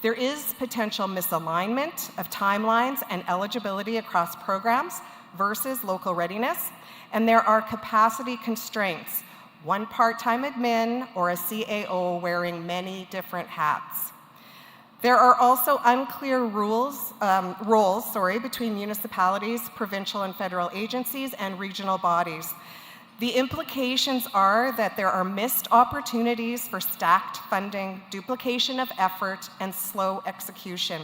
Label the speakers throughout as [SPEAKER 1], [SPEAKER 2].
[SPEAKER 1] There is potential misalignment of timelines and eligibility across programs versus local readiness, and there are capacity constraints, one part-time admin or a CAO wearing many different hats. There are also unclear roles between municipalities, provincial and federal agencies, and regional bodies. The implications are that there are missed opportunities for stacked funding, duplication of effort, and slow execution.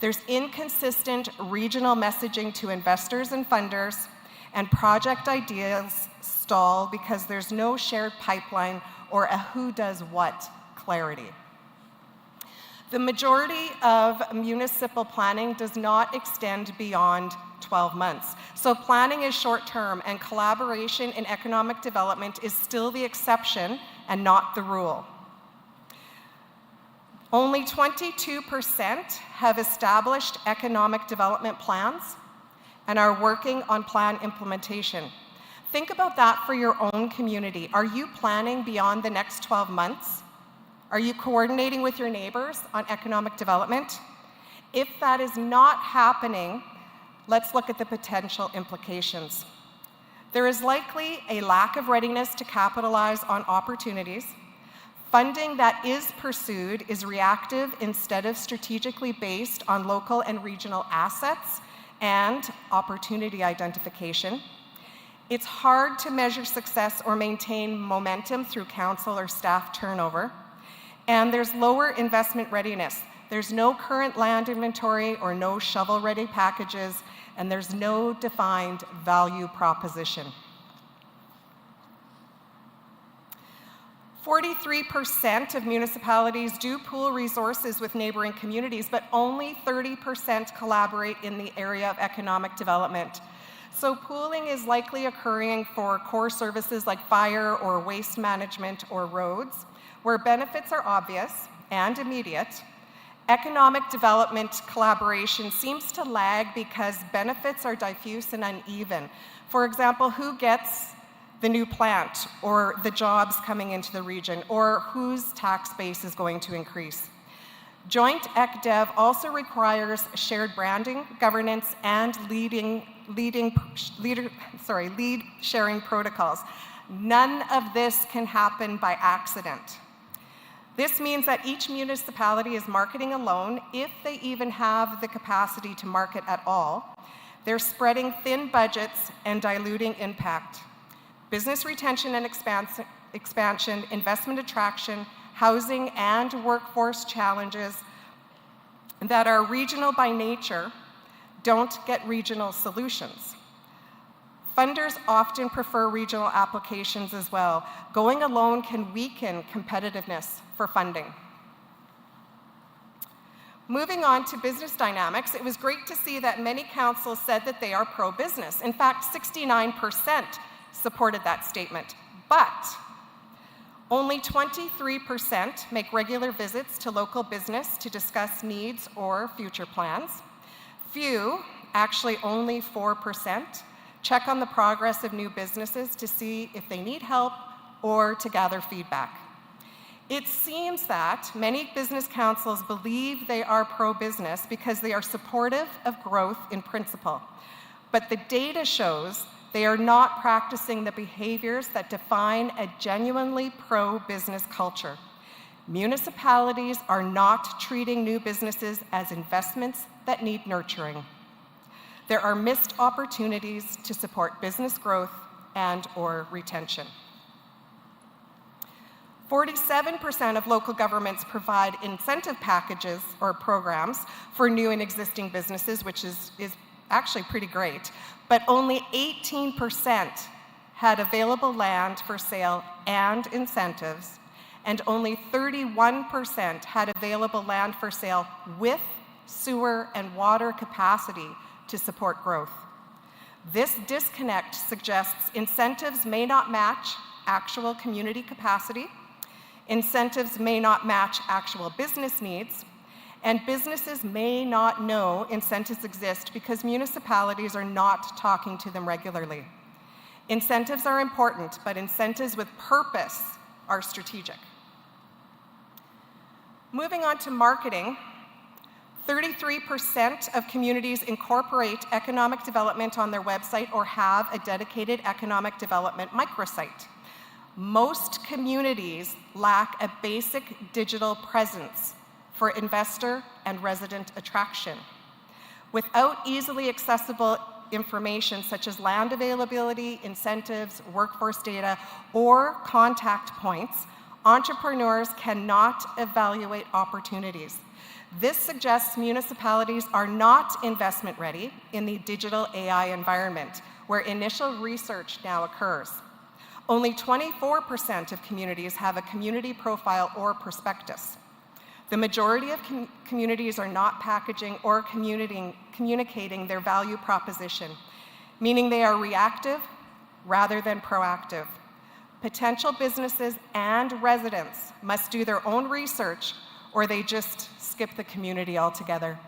[SPEAKER 1] There's inconsistent regional messaging to investors and funders, and project ideas stall because there's no shared pipeline or a who does what clarity. The majority of municipal planning does not extend beyond 12 months. So planning is short-term, and collaboration in economic development is still the exception and not the rule. Only 22% have established economic development plans and are working on plan implementation. Think about that for your own community. Are you planning beyond the next 12 months? Are you coordinating with your neighbors on economic development? If that is not happening, let's look at the potential implications. There is likely a lack of readiness to capitalize on opportunities. Funding that is pursued is reactive instead of strategically based on local and regional assets and opportunity identification. It's hard to measure success or maintain momentum through council or staff turnover. And there's lower investment readiness. There's no current land inventory or no shovel-ready packages, and there's no defined value proposition. 43% of municipalities do pool resources with neighboring communities, but only 30% collaborate in the area of economic development. So pooling is likely occurring for core services like fire or waste management or roads, where benefits are obvious and immediate. Economic development collaboration seems to lag because benefits are diffuse and uneven. For example, who gets the new plant or the jobs coming into the region, or whose tax base is going to increase? Joint ECDev also requires shared branding, governance, and lead sharing protocols. None of this can happen by accident. This means that each municipality is marketing alone, if they even have the capacity to market at all. They're spreading thin budgets and diluting impact. Business retention and expansion, investment attraction, housing, and workforce challenges that are regional by nature don't get regional solutions. Funders often prefer regional applications as well. Going alone can weaken competitiveness for funding. Moving on to business dynamics, it was great to see that many councils said that they are pro-business. In fact, 69% supported that statement, but only 23% make regular visits to local business to discuss needs or future plans. Few, actually only 4%, check on the progress of new businesses to see if they need help or to gather feedback. It seems that many business councils believe they are pro-business because they are supportive of growth in principle. But the data shows they are not practicing the behaviors that define a genuinely pro-business culture. Municipalities are not treating new businesses as investments that need nurturing. There are missed opportunities to support business growth and/or retention. 47% of local governments provide incentive packages or programs for new and existing businesses, which is actually pretty great, but only 18% had available land for sale and incentives, and only 31% had available land for sale with sewer and water capacity to support growth. This disconnect suggests incentives may not match actual community capacity, incentives may not match actual business needs, and businesses may not know incentives exist because municipalities are not talking to them regularly. Incentives are important, but incentives with purpose are strategic. Moving on to marketing, 33% of communities incorporate economic development on their website or have a dedicated economic development microsite. Most communities lack a basic digital presence for investor and resident attraction. Without easily accessible information such as land availability, incentives, workforce data, or contact points, entrepreneurs cannot evaluate opportunities. This suggests municipalities are not investment ready in the digital AI environment, where initial research now occurs. Only 24% of communities have a community profile or prospectus. The majority of communities are not packaging or communicating their value proposition, meaning they are reactive rather than proactive. Potential businesses and residents must do their own research, or they just skip the community altogether.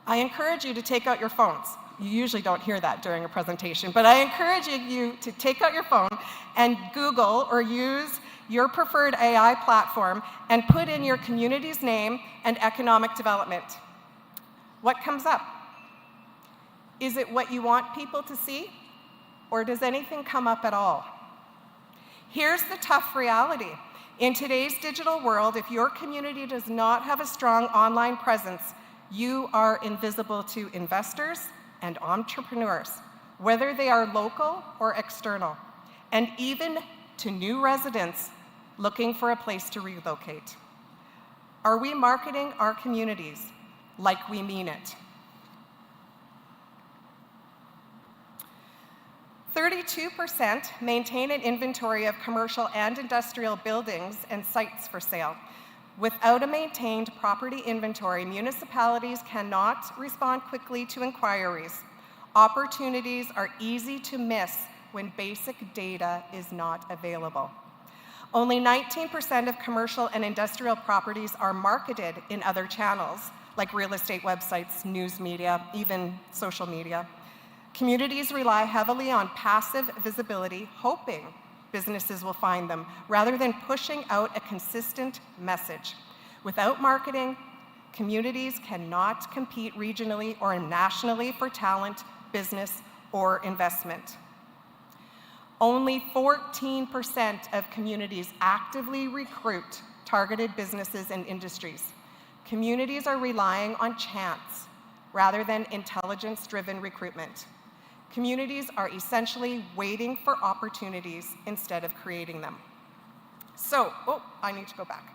[SPEAKER 1] I encourage you to take out your phones. You usually don't hear that during a presentation, but I encourage you to take out your phone and Google or use your preferred AI platform and put in your community's name and economic development. What comes up? Is it what you want people to see, or does anything come up at all? Here's the tough reality. In today's digital world, if your community does not have a strong online presence, you are invisible to investors and entrepreneurs, whether they are local or external, and even to new residents looking for a place to relocate. Are we marketing our communities like we mean it? 32% maintain an inventory of commercial and industrial buildings and sites for sale. Without a maintained property inventory, municipalities cannot respond quickly to inquiries. Opportunities are easy to miss when basic data is not available. Only 19% of commercial and industrial properties are marketed in other channels, like real estate websites, news media, even social media. Communities rely heavily on passive visibility, hoping businesses will find them, rather than pushing out a consistent message. Without marketing, communities cannot compete regionally or nationally for talent, business, or investment. Only 14% of communities actively recruit targeted businesses and industries. Communities are relying on chance rather than intelligence-driven recruitment. Communities are essentially waiting for opportunities instead of creating them. So, I need to go back.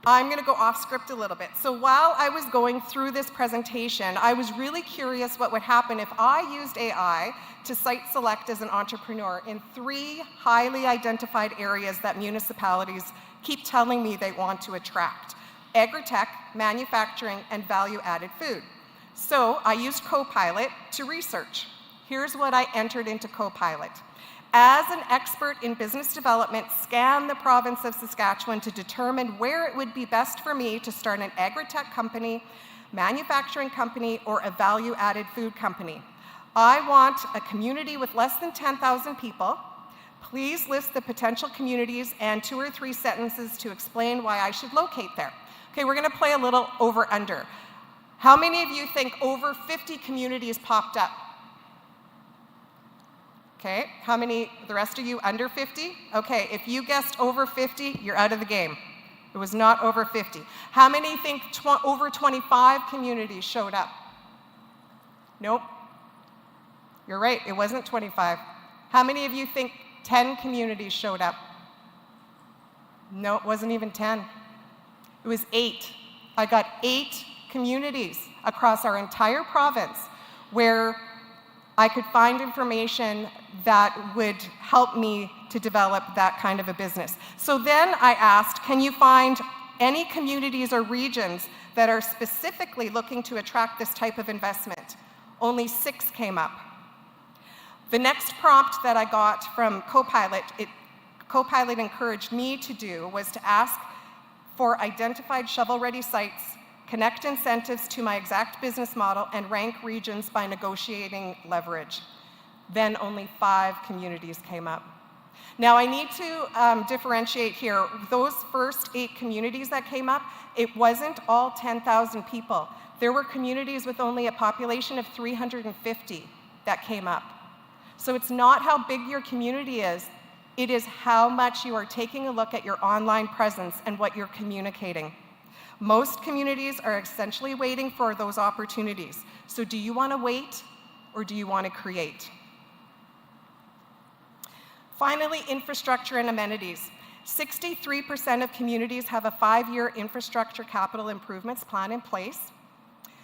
[SPEAKER 1] I'm going to go off script a little bit. So while I was going through this presentation, I was really curious what would happen if I used AI to site select as an entrepreneur in 3 highly identified areas that municipalities keep telling me they want to attract: agri-tech, manufacturing, and value-added food. So I used Copilot to research. Here's what I entered into Copilot. As an expert in business development, scan the province of Saskatchewan to determine where it would be best for me to start an agri-tech company, manufacturing company, or a value-added food company. I want a community with less than 10,000 people. Please list the potential communities and 2 or 3 sentences to explain why I should locate there. Okay, we're going to play a little over-under. How many of you think over 50 communities popped up? Okay, how many, the rest of you under 50? Okay, if you guessed over 50, you're out of the game. It was not over 50. How many think over 25 communities showed up? Nope. You're right, it wasn't 25. How many of you think 10 communities showed up? No, it wasn't even 10. It was 8. I got 8 communities across our entire province where I could find information that would help me to develop that kind of a business. So then I asked, can you find any communities or regions that are specifically looking to attract this type of investment? Only 6 came up. The next prompt that I got from Copilot, Copilot encouraged me to do was to ask for identified shovel-ready sites, connect incentives to my exact business model, and rank regions by negotiating leverage. Then only 5 communities came up. Now, I need to differentiate here. Those first 8 communities that came up, it wasn't all 10,000 people. There were communities with only a population of 350 that came up. So it's not how big your community is, it is how much you are taking a look at your online presence and what you're communicating. Most communities are essentially waiting for those opportunities. So do you want to wait or do you want to create? Finally, infrastructure and amenities. 63% of communities have a 5-year infrastructure capital improvements plan in place.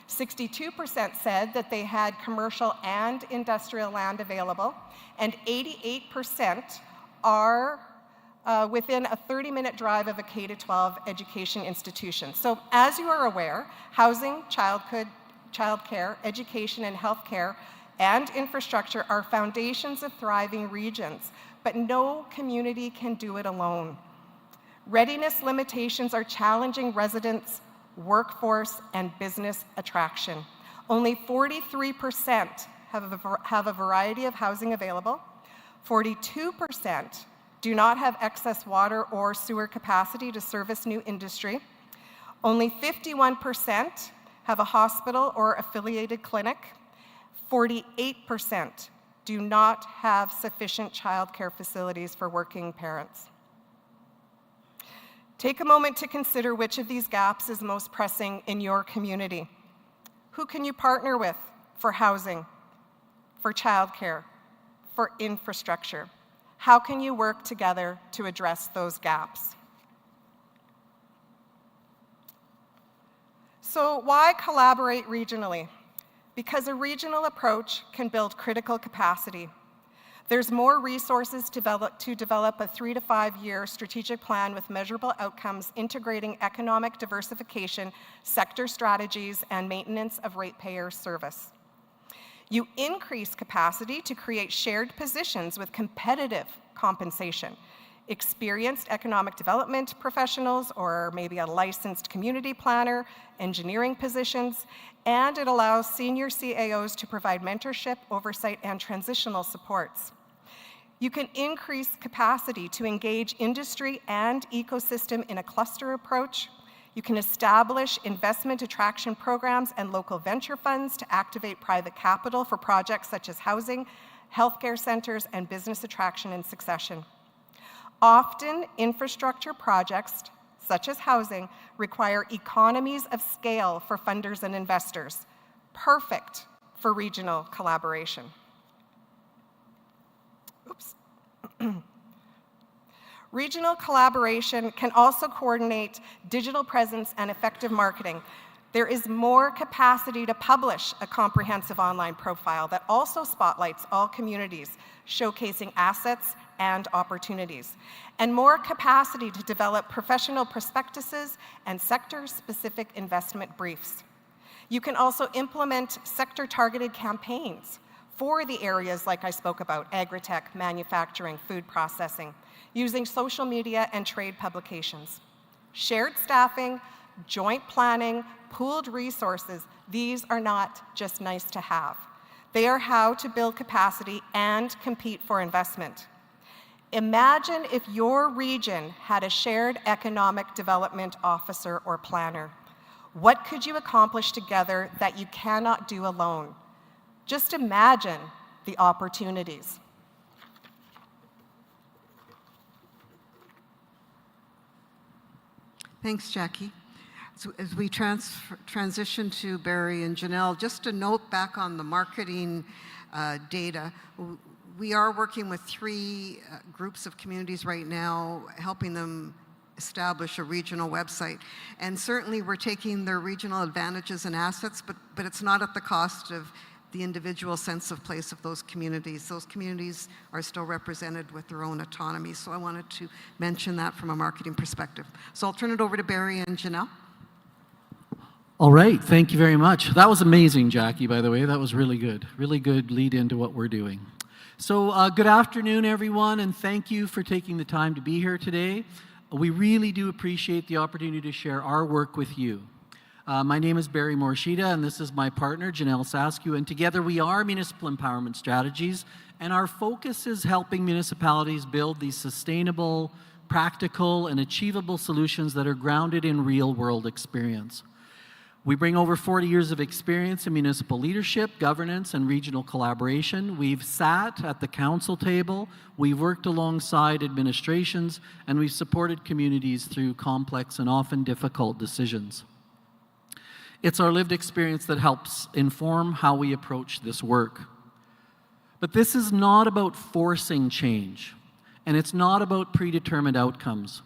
[SPEAKER 1] 62% said that they had commercial and industrial land available, and 88% are within a 30-minute drive of a K-12 education institution. So as you are aware, housing, childcare, education, and healthcare, and infrastructure are foundations of thriving regions, but no community can do it alone. Readiness limitations are challenging residents, workforce, and business attraction. Only 43% have a variety of housing available. 42% do not have excess water or sewer capacity to service new industry. Only 51% have a hospital or affiliated clinic. 48% do not have sufficient childcare facilities for working parents. Take a moment to consider which of these gaps is most pressing in your community. Who can you partner with for housing, for childcare, for infrastructure? How can you work together to address those gaps? So why collaborate regionally? Because a regional approach can build critical capacity. There's more resources to develop a 3 to 5 year strategic plan with measurable outcomes integrating economic diversification, sector strategies, and maintenance of ratepayer service. You increase capacity to create shared positions with competitive compensation. Experienced economic development professionals, or maybe a licensed community planner, engineering positions, and it allows senior CAOs to provide mentorship, oversight, and transitional supports. You can increase capacity to engage industry and ecosystem in a cluster approach. You can establish investment attraction programs and local venture funds to activate private capital for projects such as housing, healthcare centers, and business attraction and succession. Often, infrastructure projects, such as housing, require economies of scale for funders and investors, perfect for regional collaboration. Oops. Regional collaboration can also coordinate digital presence and effective marketing. There is more capacity to publish a comprehensive online profile that also spotlights all communities, showcasing assets and opportunities, and more capacity to develop professional prospectuses and sector-specific investment briefs. You can also implement sector-targeted campaigns for the areas like I spoke about, agritech, manufacturing, food processing, using social media and trade publications. Shared staffing, joint planning, pooled resources, these are not just nice to have. They are how to build capacity and compete for investment. Imagine if your region had a shared economic development officer or planner. What could you accomplish together that you cannot do alone? Just imagine the opportunities.
[SPEAKER 2] Thanks, Jackie. So as we transition to Barry and Janelle, just a note back on the marketing data. We are working with 3 groups of communities right now, helping them establish a regional website. And certainly we're taking their regional advantages and assets, but it's not at the cost of the individual sense of place of those communities. Those communities are still represented with their own autonomy. So I wanted to mention that from a marketing perspective. So I'll turn it over to Barry and Janelle.
[SPEAKER 3] All right, thank you very much. That was amazing, Jackie, by the way. That was really good lead into what we're doing. So good afternoon, everyone, and thank you for taking the time to be here today. We really do appreciate the opportunity to share our work with you. My name is Barry Morishita, and this is my partner, Janelle Saskew, and together we are Municipal Empowerment Strategies, and our focus is helping municipalities build these sustainable, practical, and achievable solutions that are grounded in real-world experience. We bring over 40 years of experience in municipal leadership, governance, and regional collaboration. We've sat at the council table, we've worked alongside administrations, and we've supported communities through complex and often difficult decisions. It's our lived experience that helps inform how we approach this work. But this is not about forcing change, and it's not about predetermined outcomes.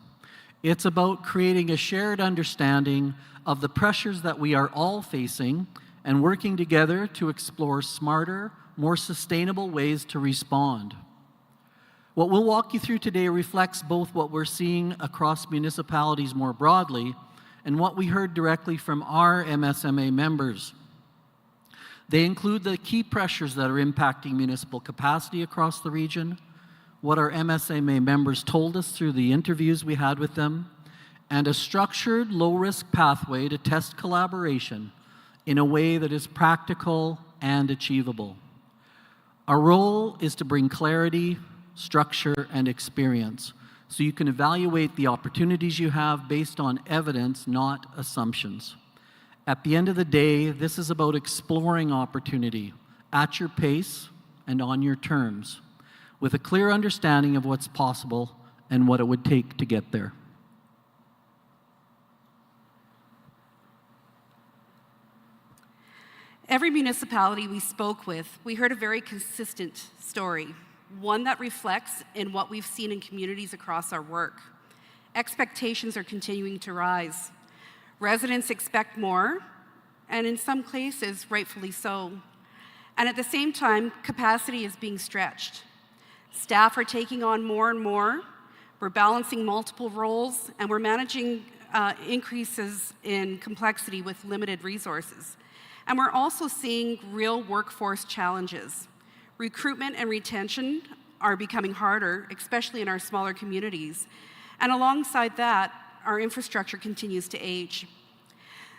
[SPEAKER 3] It's about creating a shared understanding of the pressures that we are all facing and working together to explore smarter, more sustainable ways to respond. What we'll walk you through today reflects both what we're seeing across municipalities more broadly and what we heard directly from our MSMA members. They include the key pressures that are impacting municipal capacity across the region, what our MSMA members told us through the interviews we had with them, and a structured, low-risk pathway to test collaboration in a way that is practical and achievable. Our role is to bring clarity, structure, and experience, so you can evaluate the opportunities you have based on evidence, not assumptions. At the end of the day, this is about exploring opportunity at your pace and on your terms, with a clear understanding of what's possible and what it would take to get there.
[SPEAKER 4] Every municipality we spoke with, we heard a very consistent story, one that reflects in what we've seen in communities across our work. Expectations are continuing to rise. Residents expect more, and in some cases, rightfully so. And at the same time, capacity is being stretched. Staff are taking on more and more. We're balancing multiple roles, and we're managing increases in complexity with limited resources. And we're also seeing real workforce challenges. Recruitment and retention are becoming harder, especially in our smaller communities. And alongside that, our infrastructure continues to age.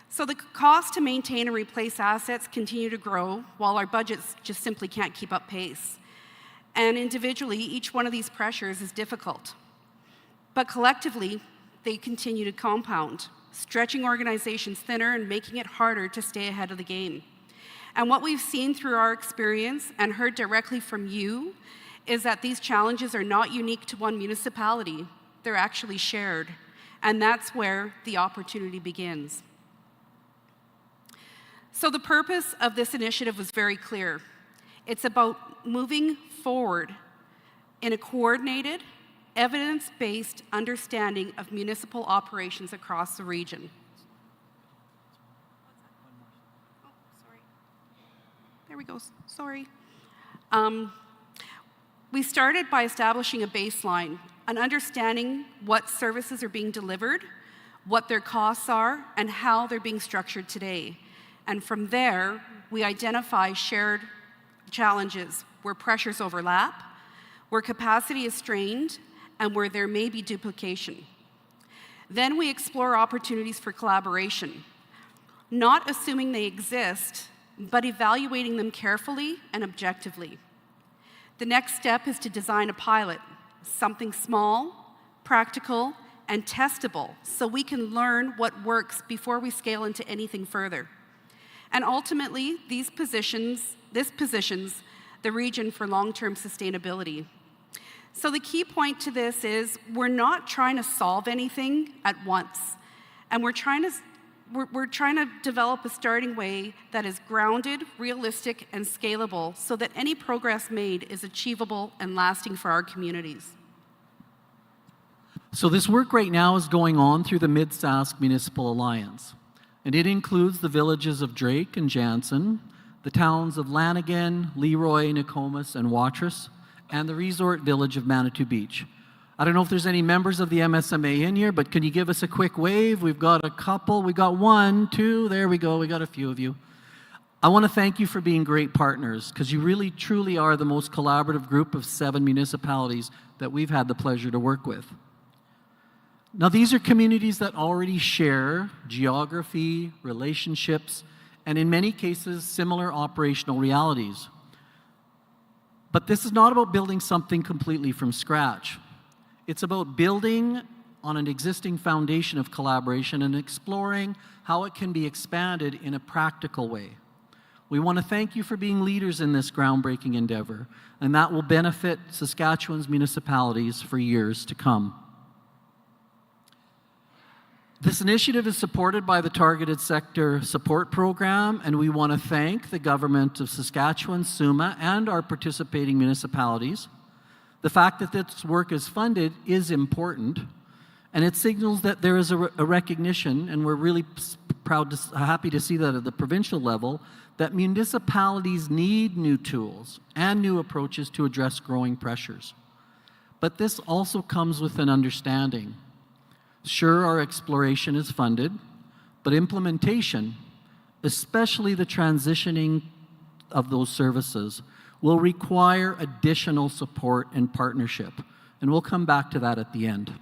[SPEAKER 4] So the cost to maintain and replace assets continue to grow, while our budgets just simply can't keep up pace. And individually, each one of these pressures is difficult. But collectively, they continue to compound, stretching organizations thinner and making it harder to stay ahead of the game. And what we've seen through our experience and heard directly from you is that these challenges are not unique to one municipality. They're actually shared. And that's where the opportunity begins. So the purpose of this initiative was very clear. It's about moving forward in a coordinated, evidence-based understanding of municipal operations across the region. Oh, sorry. There we go. Sorry. We started by establishing a baseline, an understanding what services are being delivered, what their costs are, and how they're being structured today. And from there, we identify shared challenges where pressures overlap, where capacity is strained, and where there may be duplication. Then we explore opportunities for collaboration, not assuming they exist, but evaluating them carefully and objectively. The next step is to design a pilot, something small, practical, and testable, so we can learn what works before we scale into anything further. And ultimately, this positions the region for long-term sustainability. So the key point to this is we're not trying to solve anything at once, and we're trying to develop a starting way that is grounded, realistic, and scalable so that any progress made is achievable and lasting for our communities.
[SPEAKER 3] So this work right now is going on through the Mid-Sask Municipal Alliance, and it includes the villages of Drake and Jansen, the towns of Lanigan, Leroy, Nokomis, and Watrous, and the resort village of Manitou Beach. I don't know if there's any members of the MSMA in here, but can you give us a quick wave? We've got a couple. We got one, two, there we go. We got a few of you. I want to thank you for being great partners, because you really, truly are the most collaborative group of 7 municipalities that we've had the pleasure to work with. Now, these are communities that already share geography, relationships, and in many cases, similar operational realities. But this is not about building something completely from scratch. It's about building on an existing foundation of collaboration and exploring how it can be expanded in a practical way. We want to thank you for being leaders in this groundbreaking endeavor, and that will benefit Saskatchewan's municipalities for years to come. This initiative is supported by the Targeted Sector Support Program, and we want to thank the Government of Saskatchewan, SUMA, and our participating municipalities. The fact that this work is funded is important, and it signals that there is a recognition, and we're really happy to see that at the provincial level, that municipalities need new tools and new approaches to address growing pressures. But this also comes with an understanding. Sure, our exploration is funded, but implementation, especially the transitioning of those services, will require additional support and partnership. And we'll come back to that at the end.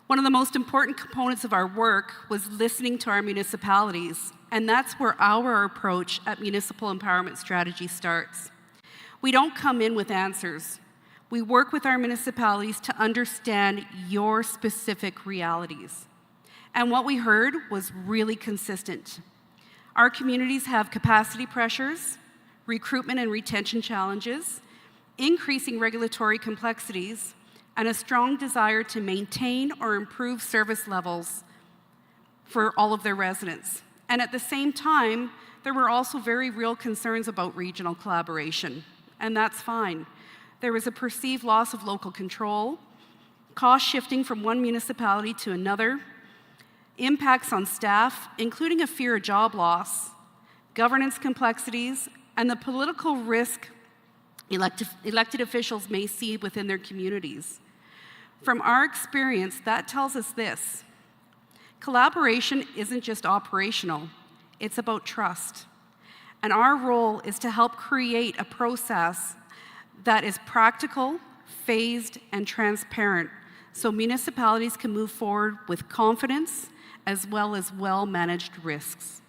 [SPEAKER 4] One of the most important components of our work was listening to our municipalities, and that's where our approach at Municipal Empowerment Strategy starts. We don't come in with answers. We work with our municipalities to understand your specific realities. And what we heard was really consistent. Our communities have capacity pressures, recruitment and retention challenges, increasing regulatory complexities, and a strong desire to maintain or improve service levels for all of their residents. And at the same time, there were also very real concerns about regional collaboration, and that's fine. There was a perceived loss of local control, cost shifting from one municipality to another, impacts on staff, including a fear of job loss, governance complexities, and the political risk elected officials may see within their communities. From our experience, that tells us this: collaboration isn't just operational, it's about trust. And our role is to help create a process that is practical, phased, and transparent, so municipalities can move forward with confidence as well as well-managed risks.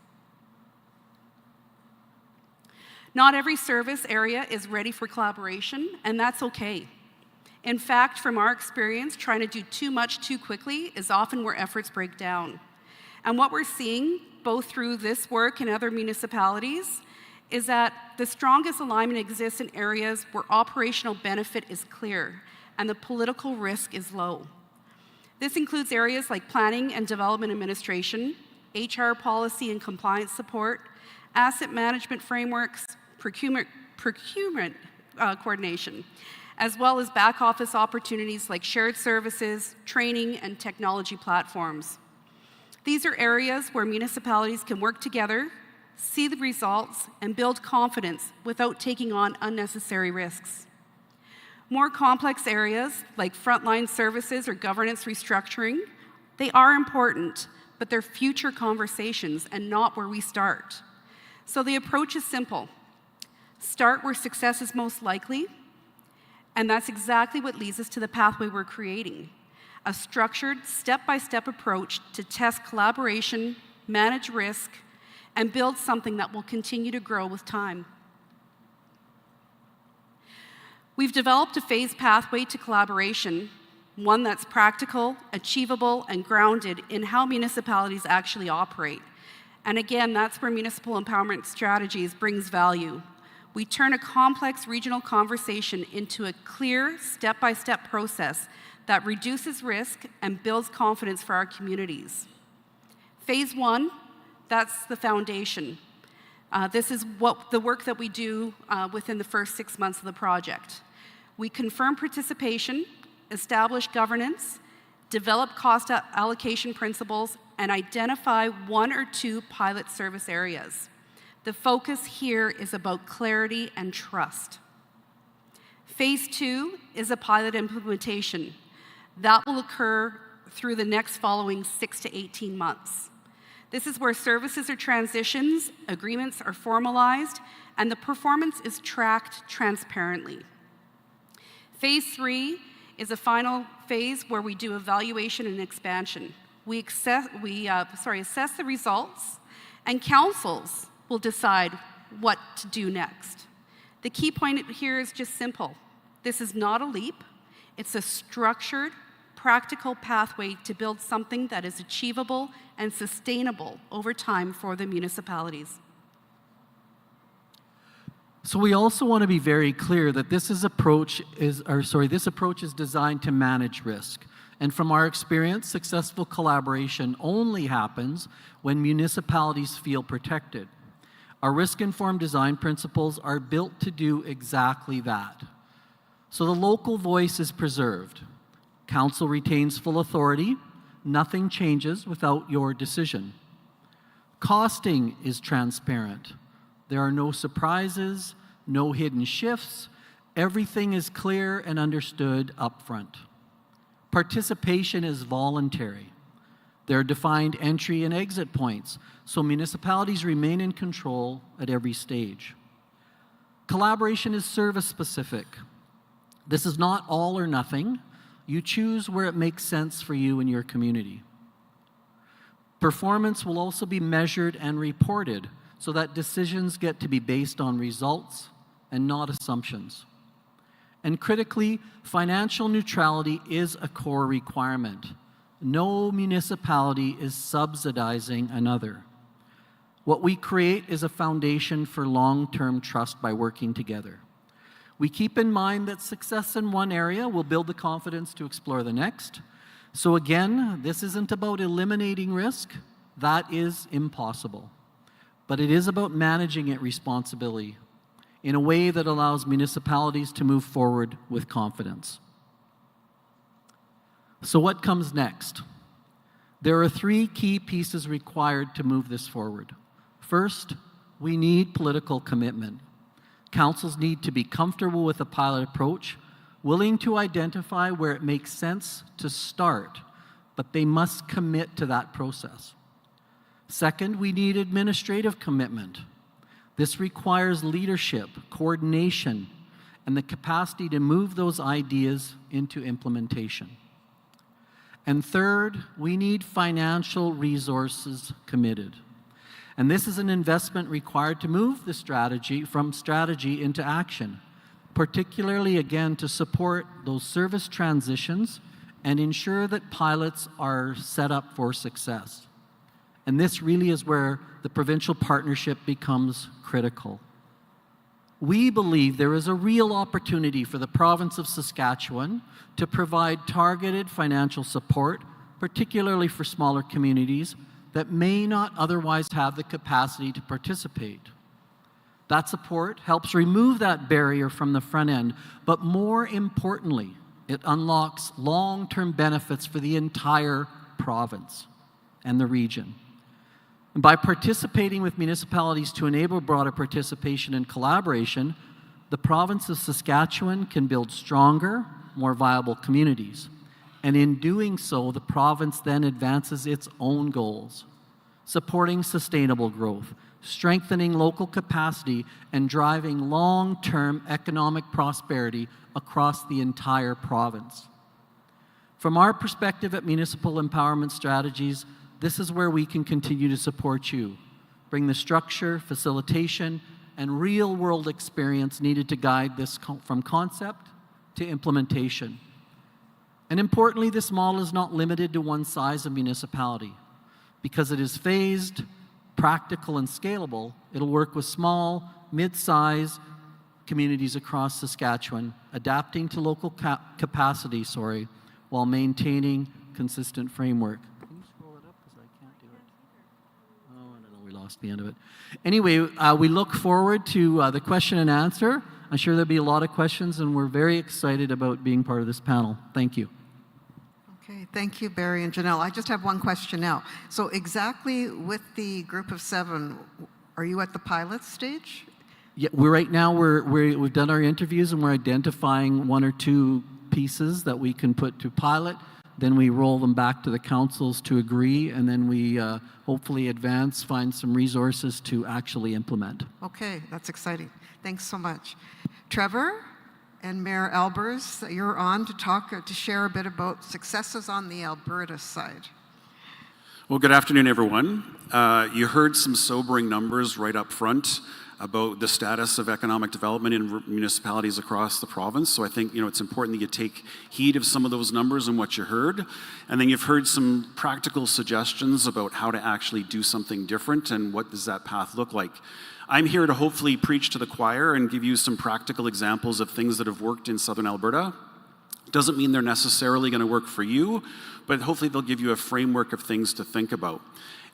[SPEAKER 4] Not every service area is ready for collaboration, and that's okay. In fact, from our experience, trying to do too much too quickly is often where efforts break down. And what we're seeing, both through this work and other municipalities, is that the strongest alignment exists in areas where operational benefit is clear and the political risk is low. This includes areas like planning and development administration, HR policy and compliance support, asset management frameworks, procurement coordination, as well as back office opportunities like shared services, training, and technology platforms. These are areas where municipalities can work together, see the results, and build confidence without taking on unnecessary risks. More complex areas like frontline services or governance restructuring, they are important, but they're future conversations and not where we start. So the approach is simple. Start where success is most likely, and that's exactly what leads us to the pathway we're creating: a structured, step-by-step approach to test collaboration, manage risk, and build something that will continue to grow with time. We've developed a phased pathway to collaboration, one that's practical, achievable, and grounded in how municipalities actually operate. And again, that's where Municipal Empowerment Strategies brings value. We turn a complex regional conversation into a clear, step-by-step process that reduces risk and builds confidence for our communities. Phase 1, that's the foundation. This is the work that we do within the first 6 months of the project. We confirm participation, establish governance, develop cost allocation principles, and identify 1 or 2 pilot service areas. The focus here is about clarity and trust. Phase 2 is a pilot implementation. That will occur through the next following 6 to 18 months. This is where services are transitions, agreements are formalized, and the performance is tracked transparently. Phase 3 is a final phase where we do evaluation and expansion. We assess the results, and councils will decide what to do next. The key point here is just simple. This is not a leap. It's a structured, practical pathway to build something that is achievable and sustainable over time for the municipalities.
[SPEAKER 3] So we also want to be very clear that this approach is designed to manage risk. And from our experience, successful collaboration only happens when municipalities feel protected. Our risk-informed design principles are built to do exactly that. So the local voice is preserved. Council retains full authority. Nothing changes without your decision. Costing is transparent. There are no surprises, no hidden shifts. Everything is clear and understood upfront. Participation is voluntary. There are defined entry and exit points, so municipalities remain in control at every stage. Collaboration is service-specific. This is not all or nothing. You choose where it makes sense for you and your community. Performance will also be measured and reported so that decisions get to be based on results and not assumptions. And critically, financial neutrality is a core requirement. No municipality is subsidizing another. What we create is a foundation for long-term trust by working together. We keep in mind that success in one area will build the confidence to explore the next. So again, this isn't about eliminating risk. That is impossible. But it is about managing it responsibly in a way that allows municipalities to move forward with confidence. So what comes next? There are 3 key pieces required to move this forward. First, we need political commitment. Councils need to be comfortable with a pilot approach, willing to identify where it makes sense to start, but they must commit to that process. Second, we need administrative commitment. This requires leadership, coordination, and the capacity to move those ideas into implementation. And third, we need financial resources committed. And this is an investment required to move the strategy from strategy into action, particularly, again, to support those service transitions and ensure that pilots are set up for success. And this really is where the provincial partnership becomes critical. We believe there is a real opportunity for the province of Saskatchewan to provide targeted financial support, particularly for smaller communities that may not otherwise have the capacity to participate. That support helps remove that barrier from the front end, but more importantly, it unlocks long-term benefits for the entire province and the region. And by participating with municipalities to enable broader participation and collaboration, the province of Saskatchewan can build stronger, more viable communities. And in doing so, the province then advances its own goals, supporting sustainable growth, strengthening local capacity, and driving long-term economic prosperity across the entire province. From our perspective at Municipal Empowerment Strategies, this is where we can continue to support you, bring the structure, facilitation, and real-world experience needed to guide this from concept to implementation. And importantly, this model is not limited to one size of municipality. Because it is phased, practical, and scalable, it'll work with small, mid-size communities across Saskatchewan, adapting to local capacity, while maintaining consistent framework. Can you scroll it up? Because I can't do it. Oh, I don't know, we lost the end of it. Anyway, we look forward to the question and answer. I'm sure there'll be a lot of questions, and we're very excited about being part of this panel. Thank you.
[SPEAKER 2] Okay, thank you, Barry and Janelle. I just have one question now. So exactly with the group of 7, are you at the pilot stage?
[SPEAKER 3] Yeah, we've done our interviews and we're identifying 1 or 2 pieces that we can put to pilot. Then we roll them back to the councils to agree, and then we hopefully find some resources to actually implement.
[SPEAKER 2] Okay, that's exciting. Thanks so much. Trevor, And Mayor Albers, you're on to share a bit about successes on the Alberta side.
[SPEAKER 5] Well, good afternoon, everyone. You heard some sobering numbers right up front about the status of economic development in municipalities across the province. So I think it's important that you take heed of some of those numbers and what you heard. And then you've heard some practical suggestions about how to actually do something different and what does that path look like. I'm here to hopefully preach to the choir and give you some practical examples of things that have worked in Southern Alberta. Doesn't mean they're necessarily going to work for you, but hopefully they'll give you a framework of things to think about.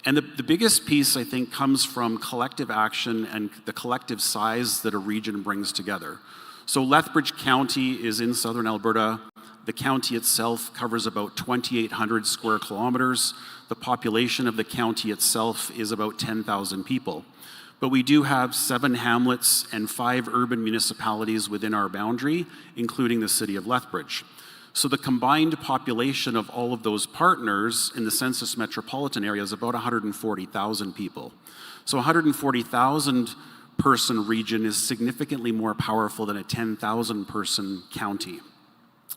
[SPEAKER 5] And the biggest piece, I think, comes from collective action and the collective size that a region brings together. So Lethbridge County is in Southern Alberta. The county itself covers about 2,800 square kilometers. The population of the county itself is about 10,000 people. But we do have 7 hamlets and 5 urban municipalities within our boundary, including the city of Lethbridge. So the combined population of all of those partners in the census metropolitan area is about 140,000 people. So 140,000 person region is significantly more powerful than a 10,000 person county.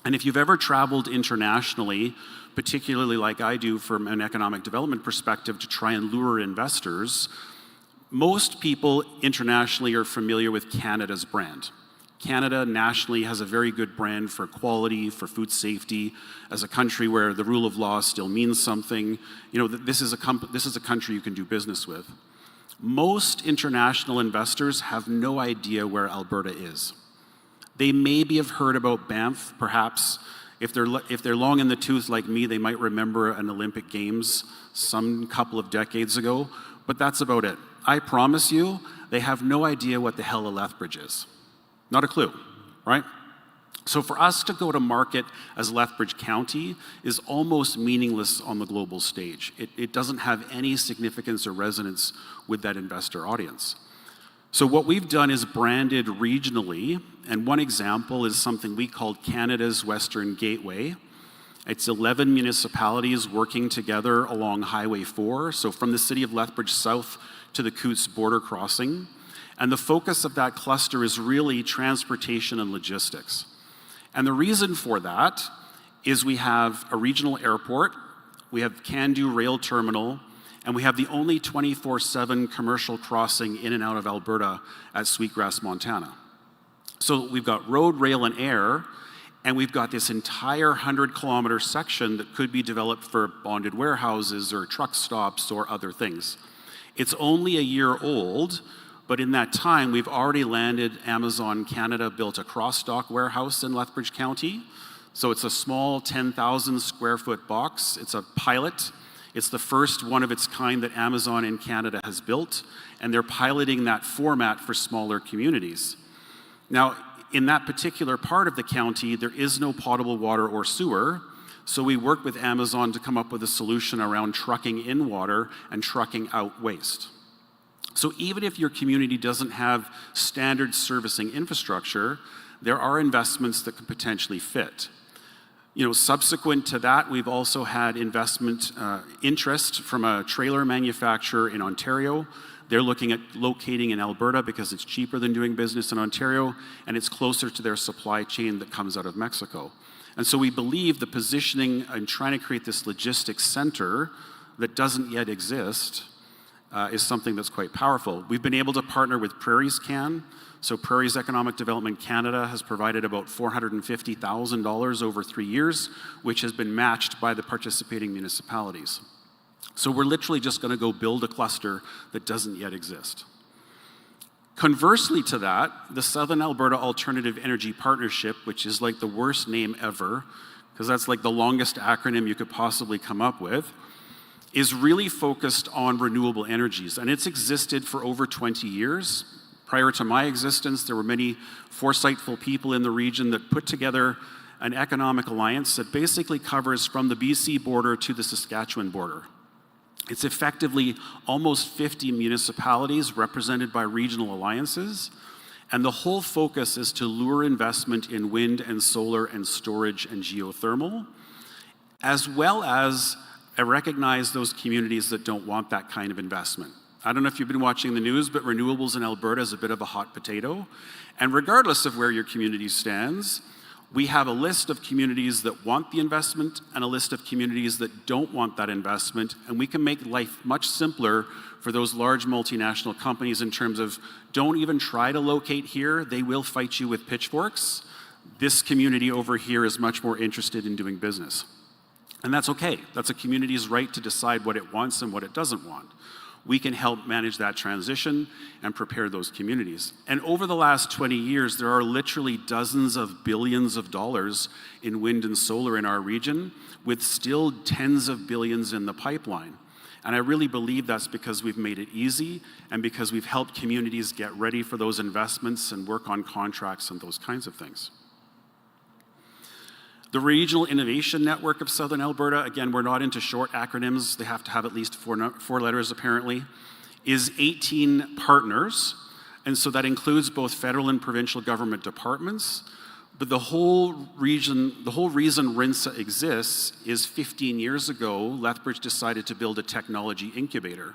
[SPEAKER 5] And if you've ever traveled internationally, particularly like I do from an economic development perspective to try and lure investors, most people internationally are familiar with Canada's brand. Canada nationally has a very good brand for quality, for food safety, as a country where the rule of law still means something. This is a country you can do business with. Most international investors have no idea where Alberta is. They maybe have heard about Banff, perhaps. If they're long in the tooth like me, they might remember an Olympic Games some couple of decades ago, but that's about it. I promise you, they have no idea what the hell a Lethbridge is. Not a clue, right? So for us to go to market as Lethbridge County is almost meaningless on the global stage. It doesn't have any significance or resonance with that investor audience. So what we've done is branded regionally, and one example is something we called Canada's Western Gateway. It's 11 municipalities working together along Highway 4, so from the city of Lethbridge south to the Coutts border crossing. And the focus of that cluster is really transportation and logistics. And the reason for that is we have a regional airport, we have Can-Do Rail Terminal, and we have the only 24/7 commercial crossing in and out of Alberta at Sweetgrass, Montana. So we've got road, rail, and air, and we've got this entire 100-kilometer section that could be developed for bonded warehouses or truck stops or other things. It's only a year old, but in that time, we've already landed Amazon Canada built a cross-dock warehouse in Lethbridge County. So it's a small 10,000 square foot box. It's a pilot. It's the first one of its kind that Amazon in Canada has built, and they're piloting that format for smaller communities. Now, in that particular part of the county, there is no potable water or sewer, so we worked with Amazon to come up with a solution around trucking in water and trucking out waste. So even if your community doesn't have standard servicing infrastructure, there are investments that could potentially fit. Subsequent to that, we've also had investment interest from a trailer manufacturer in Ontario. They're looking at locating in Alberta because it's cheaper than doing business in Ontario, and it's closer to their supply chain that comes out of Mexico. And so we believe the positioning and trying to create this logistics center that doesn't yet exist is something that's quite powerful. We've been able to partner with Prairies Can. So Prairies Economic Development Canada has provided about $450,000 over 3 years, which has been matched by the participating municipalities. So we're literally just going to go build a cluster that doesn't yet exist. Conversely to that, the Southern Alberta Alternative Energy Partnership, which is like the worst name ever, because that's like the longest acronym you could possibly come up with, is really focused on renewable energies. And it's existed for over 20 years. Prior to my existence, there were many foresightful people in the region that put together an economic alliance that basically covers from the BC border to the Saskatchewan border. It's effectively almost 50 municipalities represented by regional alliances, and the whole focus is to lure investment in wind and solar and storage and geothermal, as well as recognize those communities that don't want that kind of investment. I don't know if you've been watching the news, but renewables in Alberta is a bit of a hot potato. And regardless of where your community stands, we have a list of communities that want the investment and a list of communities that don't want that investment, and we can make life much simpler for those large multinational companies in terms of don't even try to locate here, they will fight you with pitchforks. This community over here is much more interested in doing business. And that's okay. That's a community's right to decide what it wants and what it doesn't want. We can help manage that transition and prepare those communities. And over the last 20 years, there are literally dozens of billions of dollars in wind and solar in our region, with still tens of billions in the pipeline. And I really believe that's because we've made it easy and because we've helped communities get ready for those investments and work on contracts and those kinds of things. The Regional Innovation Network of Southern Alberta, again, we're not into short acronyms, they have to have at least four letters apparently, is 18 partners, and so that includes both federal and provincial government departments. But the whole reason RINSA exists is 15 years ago, Lethbridge decided to build a technology incubator.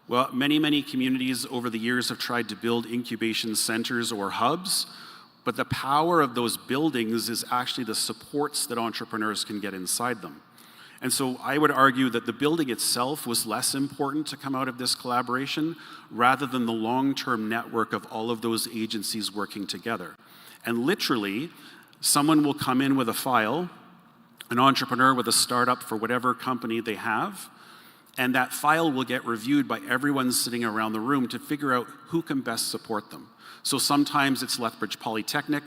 [SPEAKER 5] Well, many communities over the years have tried to build incubation centers or hubs, but the power of those buildings is actually the supports that entrepreneurs can get inside them. And so I would argue that the building itself was less important to come out of this collaboration rather than the long-term network of all of those agencies working together. And literally, someone will come in with a file, an entrepreneur with a startup for whatever company they have, and that file will get reviewed by everyone sitting around the room to figure out who can best support them. So sometimes it's Lethbridge Polytechnic.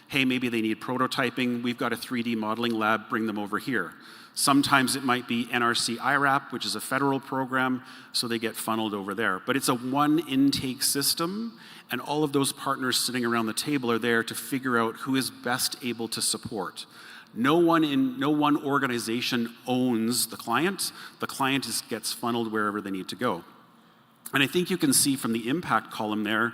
[SPEAKER 5] Hey, maybe they need prototyping. We've got a 3D modeling lab, bring them over here. Sometimes it might be NRC IRAP, which is a federal program, so they get funneled over there. But it's a one intake system, and all of those partners sitting around the table are there to figure out who is best able to support. No one organization owns the client. The client gets funneled wherever they need to go. And I think you can see from the impact column there,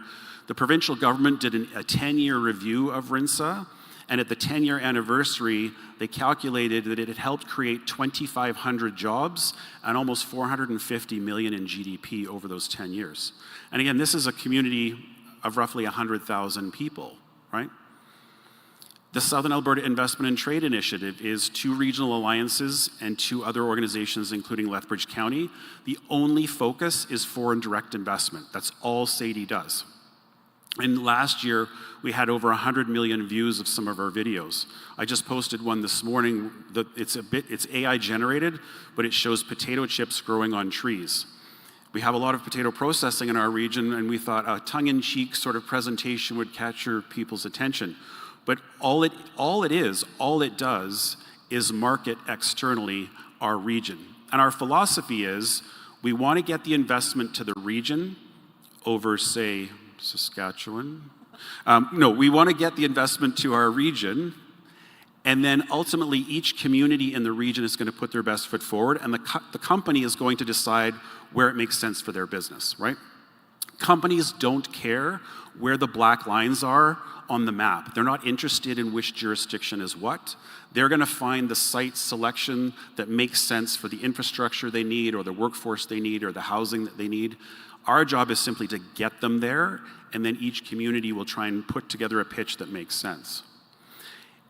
[SPEAKER 5] the provincial government did a 10-year review of RINSA, and at the 10-year anniversary, they calculated that it had helped create 2,500 jobs and almost 450 million in GDP over those 10 years. And again, this is a community of roughly 100,000 people, right? The Southern Alberta Investment and Trade Initiative is 2 regional alliances and 2 other organizations, including Lethbridge County. The only focus is foreign direct investment. That's all SADI does. And last year, we had over 100 million views of some of our videos. I just posted one this morning that it's AI generated, but it shows potato chips growing on trees. We have a lot of potato processing in our region, and we thought a tongue-in-cheek sort of presentation would capture people's attention. But all it does is market externally our region. And our philosophy is we want to get the investment to the region over, say, Saskatchewan. We want to get the investment to our region, and then ultimately each community in the region is going to put their best foot forward, and the company is going to decide where it makes sense for their business, right? Companies don't care where the black lines are on the map. They're not interested in which jurisdiction is what. They're going to find the site selection that makes sense for the infrastructure they need, or the workforce they need, or the housing that they need. Our job is simply to get them there, and then each community will try and put together a pitch that makes sense.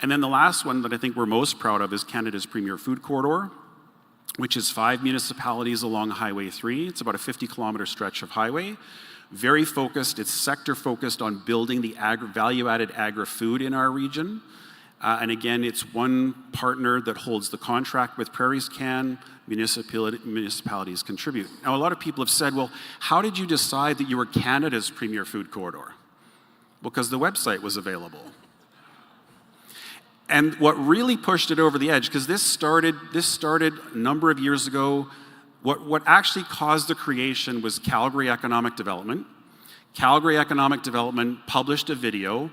[SPEAKER 5] And then the last one that I think we're most proud of is Canada's Premier Food Corridor, which is 5 municipalities along Highway 3. It's about a 50-kilometer stretch of highway. Very focused, it's sector focused on building the value-added agri-food in our region. And again, it's one partner that holds the contract with Prairies Can, municipalities contribute. Now, a lot of people have said, well, how did you decide that you were Canada's Premier Food Corridor? Because the website was available. And what really pushed it over the edge, because this started a number of years ago, what actually caused the creation was Calgary Economic Development. Calgary Economic Development published a video,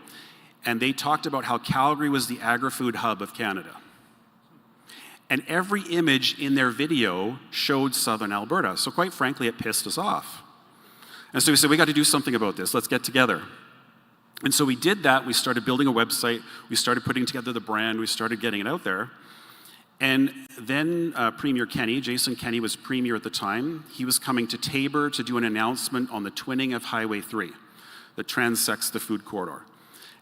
[SPEAKER 5] and they talked about how Calgary was the agri-food hub of Canada. And every image in their video showed Southern Alberta. So quite frankly, it pissed us off. And so we said, we got to do something about this. Let's get together. And so we did that. We started building a website. We started putting together the brand. We started getting it out there. And then Premier Kenney, Jason Kenney was Premier at the time, he was coming to Taber to do an announcement on the twinning of Highway 3 that transects the food corridor.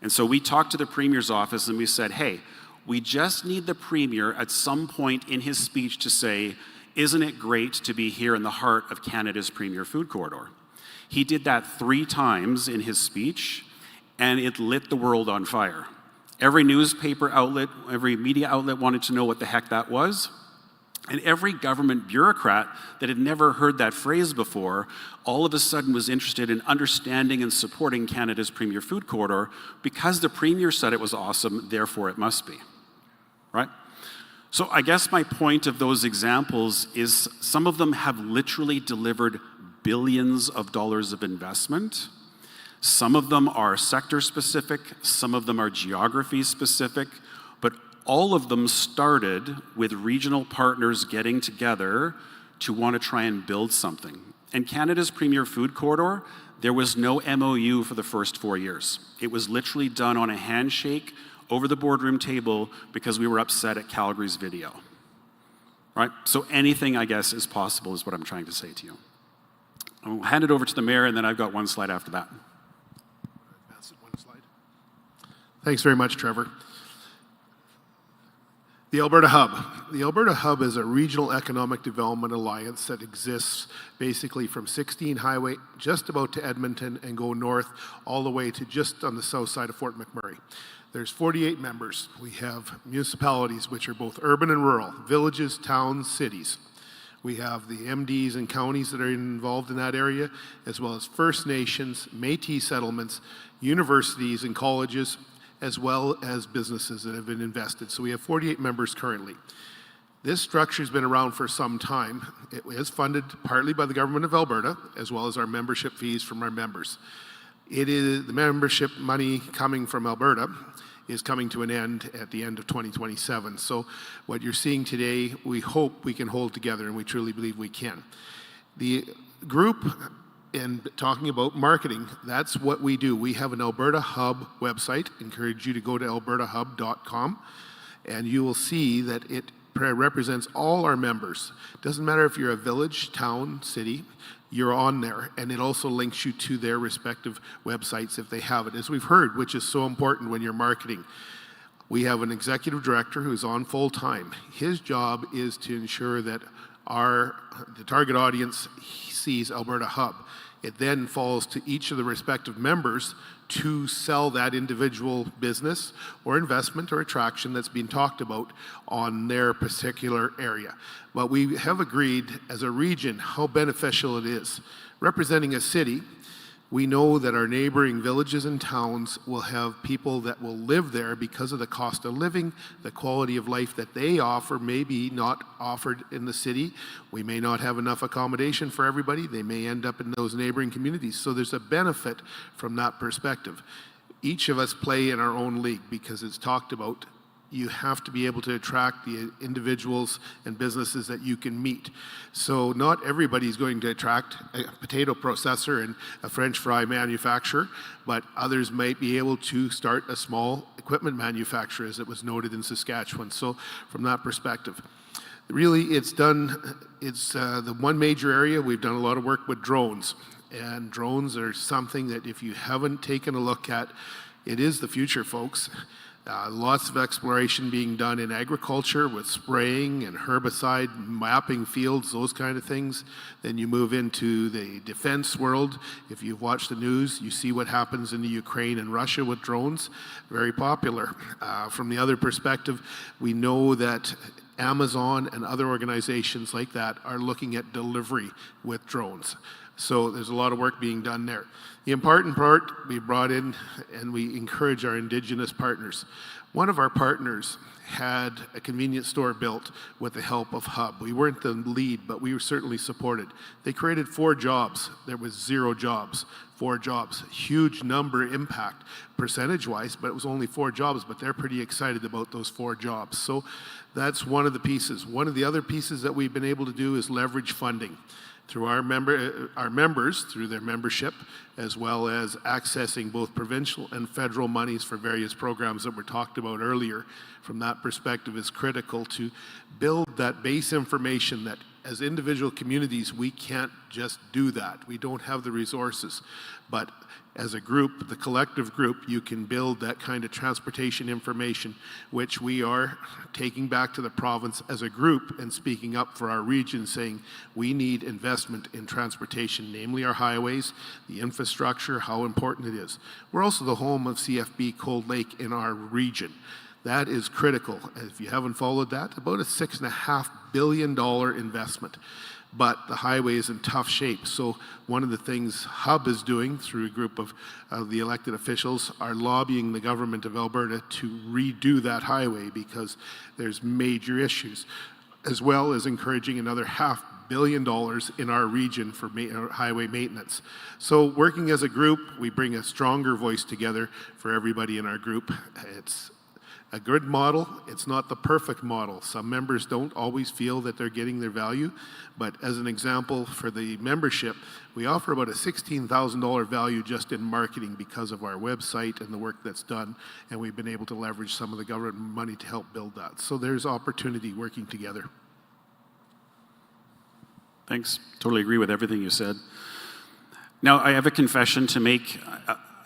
[SPEAKER 5] And so we talked to the Premier's office and we said, hey, we just need the Premier at some point in his speech to say, isn't it great to be here in the heart of Canada's premier food corridor? He did that 3 times in his speech, and it lit the world on fire. Every newspaper outlet, every media outlet wanted to know what the heck that was. And every government bureaucrat that had never heard that phrase before, all of a sudden was interested in understanding and supporting Canada's premier food corridor because the Premier said it was awesome, therefore it must be, right? So I guess my point of those examples is some of them have literally delivered billions of dollars of investment. Some of them are sector specific, some of them are geography specific, but all of them started with regional partners getting together to want to try and build something. And Canada's premier food corridor, there was no MOU for the first 4 years. It was literally done on a handshake over the boardroom table because we were upset at Calgary's video, right? So anything, I guess, is possible is what I'm trying to say to you. I'll hand it over to the Mayor, and then I've got one slide after that.
[SPEAKER 6] Pass it one slide. Thanks very much, Trevor. The Alberta Hub. The Alberta Hub is a regional economic development alliance that exists basically from 16 Highway just about to Edmonton and go north all the way to just on the south side of Fort McMurray. There's 48 members. We have municipalities, which are both urban and rural, villages, towns, cities. We have the MDs and counties that are involved in that area, as well as First Nations, Métis settlements, universities and colleges, as well as businesses that have been invested. So we have 48 members currently. This structure has been around for some time. It is funded partly by the Government of Alberta, as well as our membership fees from our members. It is the membership money coming from Alberta is coming to an end at the end of 2027. So what you're seeing today, we hope we can hold together, and we truly believe we can. The group, and talking about marketing, that's what we do. We have an Alberta Hub website. Encourage you to go to albertahub.com, and you will see that it represents all our members. Doesn't matter if you're a village, town, city, you're on there, and it also links you to their respective websites if they have it, as we've heard, which is so important when you're marketing. We have an executive director who's on full time. His job is to ensure that the target audience sees Alberta Hub. It then falls to each of the respective members to sell that individual business or investment or attraction that's being talked about on their particular area. But we have agreed as a region how beneficial it is. Representing a city, we know that our neighboring villages and towns will have people that will live there because of the cost of living, the quality of life that they offer may be not offered in the city. We may not have enough accommodation for everybody. They may end up in those neighboring communities. So there's a benefit from that perspective. Each of us play in our own league because it's talked about. You have to be able to attract the individuals and businesses that you can meet. So not everybody's going to attract a potato processor and a French fry manufacturer, but others might be able to start a small equipment manufacturer, as it was noted in Saskatchewan. So from that perspective, really it's the one major area. We've done a lot of work with drones, and drones are something that if you haven't taken a look at, it is the future, folks. Lots of exploration being done in agriculture with spraying and herbicide, mapping fields, those kind of things. Then you move into the defense world. If you've watched the news, you see what happens in the Ukraine and Russia with drones. Very popular. From the other perspective, we know that Amazon and other organizations like that are looking at delivery with drones. So there's a lot of work being done there. The important part, we brought in and we encourage our Indigenous partners. One of our partners had a convenience store built with the help of Hub. We weren't the lead, but we were certainly supported. They created 4 jobs. There was 0 jobs. 4 jobs. Huge number impact percentage-wise, but it was only 4 jobs, but they're pretty excited about those 4 jobs. So that's one of the pieces. One of the other pieces that we've been able to do is leverage funding. through our members, through their membership, as well as accessing both provincial and federal monies for various programs that were talked about earlier. From that perspective, is critical to build that base information that as individual communities, we can't just do that. We don't have the resources. But as a group, the collective group, you can build that kind of transportation information, which we are taking back to the province as a group and speaking up for our region, saying we need investment in transportation, namely our highways, the infrastructure, how important it is. We're also the home of CFB Cold Lake in our region. That is critical. If you haven't followed that, about a $6.5 billion investment. But the highway is in tough shape. So one of the things Hub is doing through a group of the elected officials are lobbying the government of Alberta to redo that highway because there's major issues, as well as encouraging another $500 million in our region for highway maintenance. So working as a group, we bring a stronger voice together for everybody in our group. It's a good model. It's not the perfect model. Some members don't always feel that they're getting their value, but as an example, for the membership, we offer about a $16,000 value just in marketing because of our website and the work that's done, and we've been able to leverage some of the government money to help build that. So there's opportunity working together.
[SPEAKER 5] Thanks. Totally agree with everything you said. Now, I have a confession to make.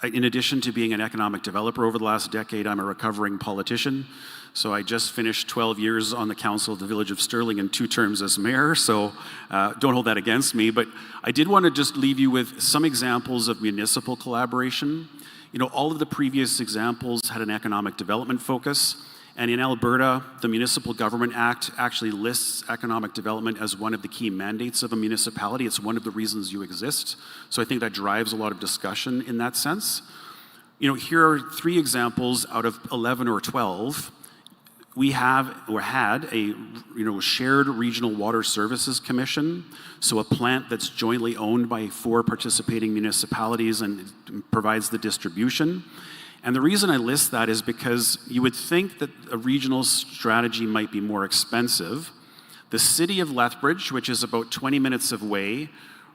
[SPEAKER 5] In addition to being an economic developer over the last decade, I'm a recovering politician. So I just finished 12 years on the council of the Village of Sterling and 2 terms as mayor, so don't hold that against me. But I did want to just leave you with some examples of municipal collaboration. You know, all of the previous examples had an economic development focus. And in Alberta, the Municipal Government Act actually lists economic development as one of the key mandates of a municipality. It's one of the reasons you exist. So I think that drives a lot of discussion in that sense. You know, here are 3 examples out of 11 or 12. We have or had a shared regional water services commission, so a plant that's jointly owned by 4 participating municipalities and provides the distribution. And the reason I list that is because you would think that a regional strategy might be more expensive. The city of Lethbridge, which is about 20 minutes away,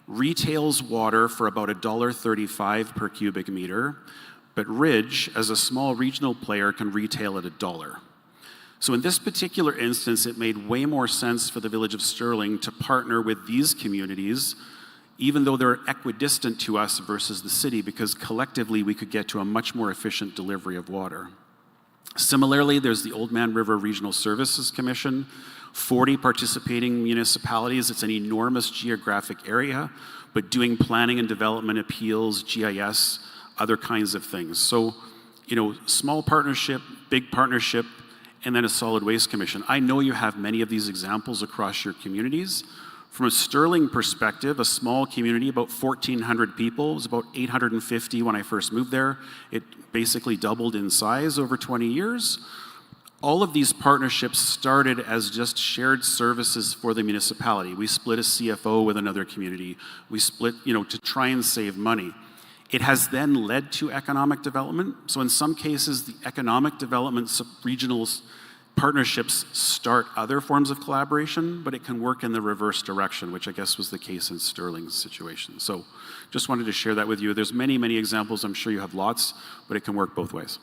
[SPEAKER 5] retails water for about $1.35 per cubic meter, but Ridge, as a small regional player, can retail at $1. So in this particular instance, it made way more sense for the Village of Sterling to partner with these communities, even though they're equidistant to us versus the city, because collectively we could get to a much more efficient delivery of water. Similarly, there's the Oldman River Regional Services Commission, 40 participating municipalities. It's an enormous geographic area, but doing planning and development appeals, GIS, other kinds of things. So, you know, small partnership, big partnership, and then a solid waste commission. I know you have many of these examples across your communities. From a Sterling perspective, a small community, about 1,400 people, it was about 850 when I first moved there. It basically doubled in size over 20 years. All of these partnerships started as just shared services for the municipality. We split a CFO with another community. We split, to try and save money. It has then led to economic development. So in some cases, the economic development regional partnerships start other forms of collaboration, but it can work in the reverse direction, which I guess was the case in Sterling's situation. So just wanted to share that with you. There's many, many examples. I'm sure you have lots, but it can work both ways.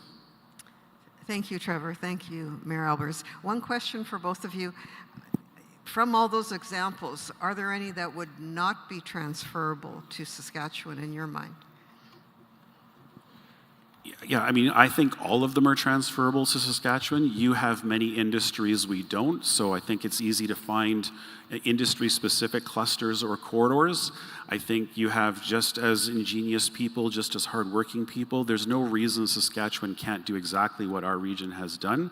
[SPEAKER 2] Thank you, Trevor. Thank you, Mayor Albers. One question for both of you. From all those examples, are there any that would not be transferable to Saskatchewan in your mind?
[SPEAKER 5] Yeah, I mean, I think all of them are transferable to Saskatchewan. You have many industries we don't, so I think it's easy to find industry-specific clusters or corridors. I think you have just as ingenious people, just as hardworking people. There's no reason Saskatchewan can't do exactly what our region has done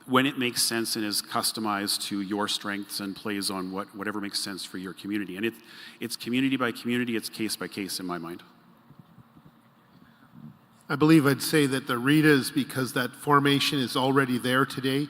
[SPEAKER 5] when it makes sense and is customized to your strengths and plays on whatever makes sense for your community. And it's community by community, it's case by case in my mind.
[SPEAKER 6] I believe I'd say that the REITAs, because that formation is already there today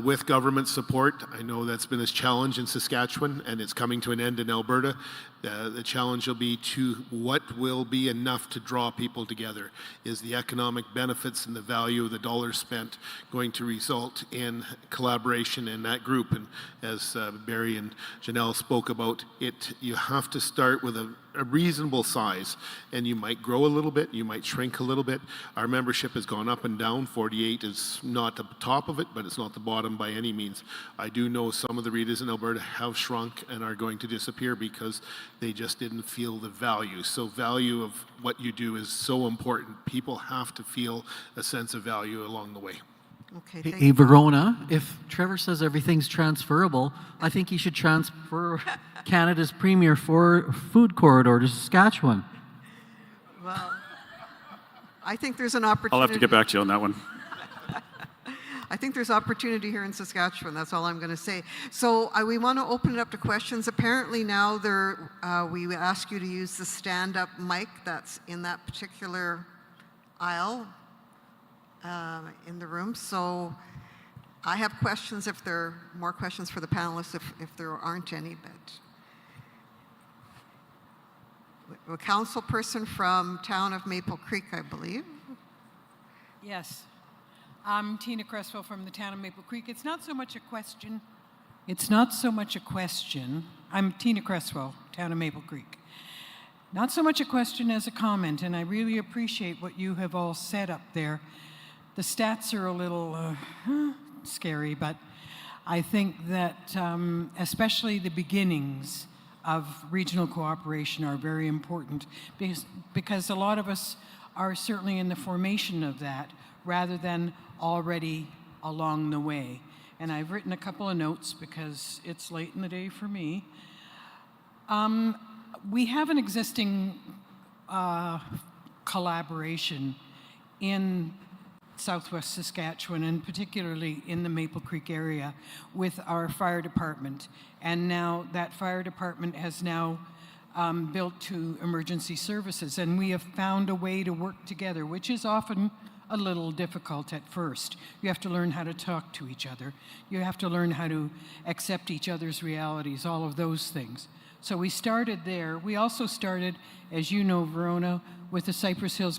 [SPEAKER 6] with government support. I know that's been a challenge in Saskatchewan, and it's coming to an end in Alberta. The challenge will be to what will be enough to draw people together. Is the economic benefits and the value of the dollars spent going to result in collaboration in that group? And as Barry and Janelle spoke about it, you have to start with a reasonable size, and you might grow a little bit, you might shrink a little bit. Our membership has gone up and down. 48 is not the top of it, but it's not the bottom by any means. I do know some of the REITAs in Alberta have shrunk and are going to disappear because they just didn't feel the value. So value of what you do is so important. People have to feel a sense of value along the way.
[SPEAKER 2] Okay,
[SPEAKER 3] Hey,
[SPEAKER 2] thank you.
[SPEAKER 3] Verona, if Trevor says everything's transferable, I think he should transfer Canada's premier food corridor to Saskatchewan.
[SPEAKER 2] Well, I think there's an opportunity.
[SPEAKER 5] I'll have to get back to you on that one.
[SPEAKER 2] I think there's opportunity here in Saskatchewan. That's all I'm going to say. So we want to open it up to questions. Apparently now we ask you to use the stand-up mic that's in that particular aisle in the room. So I have questions if there are more questions for the panelists, if there aren't any. But a council person from town of Maple Creek, I believe.
[SPEAKER 7] Yes. I'm Tina Cresswell from the town of Maple Creek. It's not so much a question. I'm Tina Cresswell, town of Maple Creek. Not so much a question as a comment, and I really appreciate what you have all said up there. The stats are a little scary, but I think that especially the beginnings of regional cooperation are very important because a lot of us are certainly in the formation of that rather than already along the way. And I've written a couple of notes because it's late in the day for me. We have an existing collaboration in Southwest Saskatchewan, and particularly in the Maple Creek area, with our fire department. And now that fire department has now built to emergency services, and we have found a way to work together, which is often a little difficult at first. You have to learn how to talk to each other. You have to learn how to accept each other's realities, all of those things. So we started there. We also started, as you know, Verona, with the Cypress Hills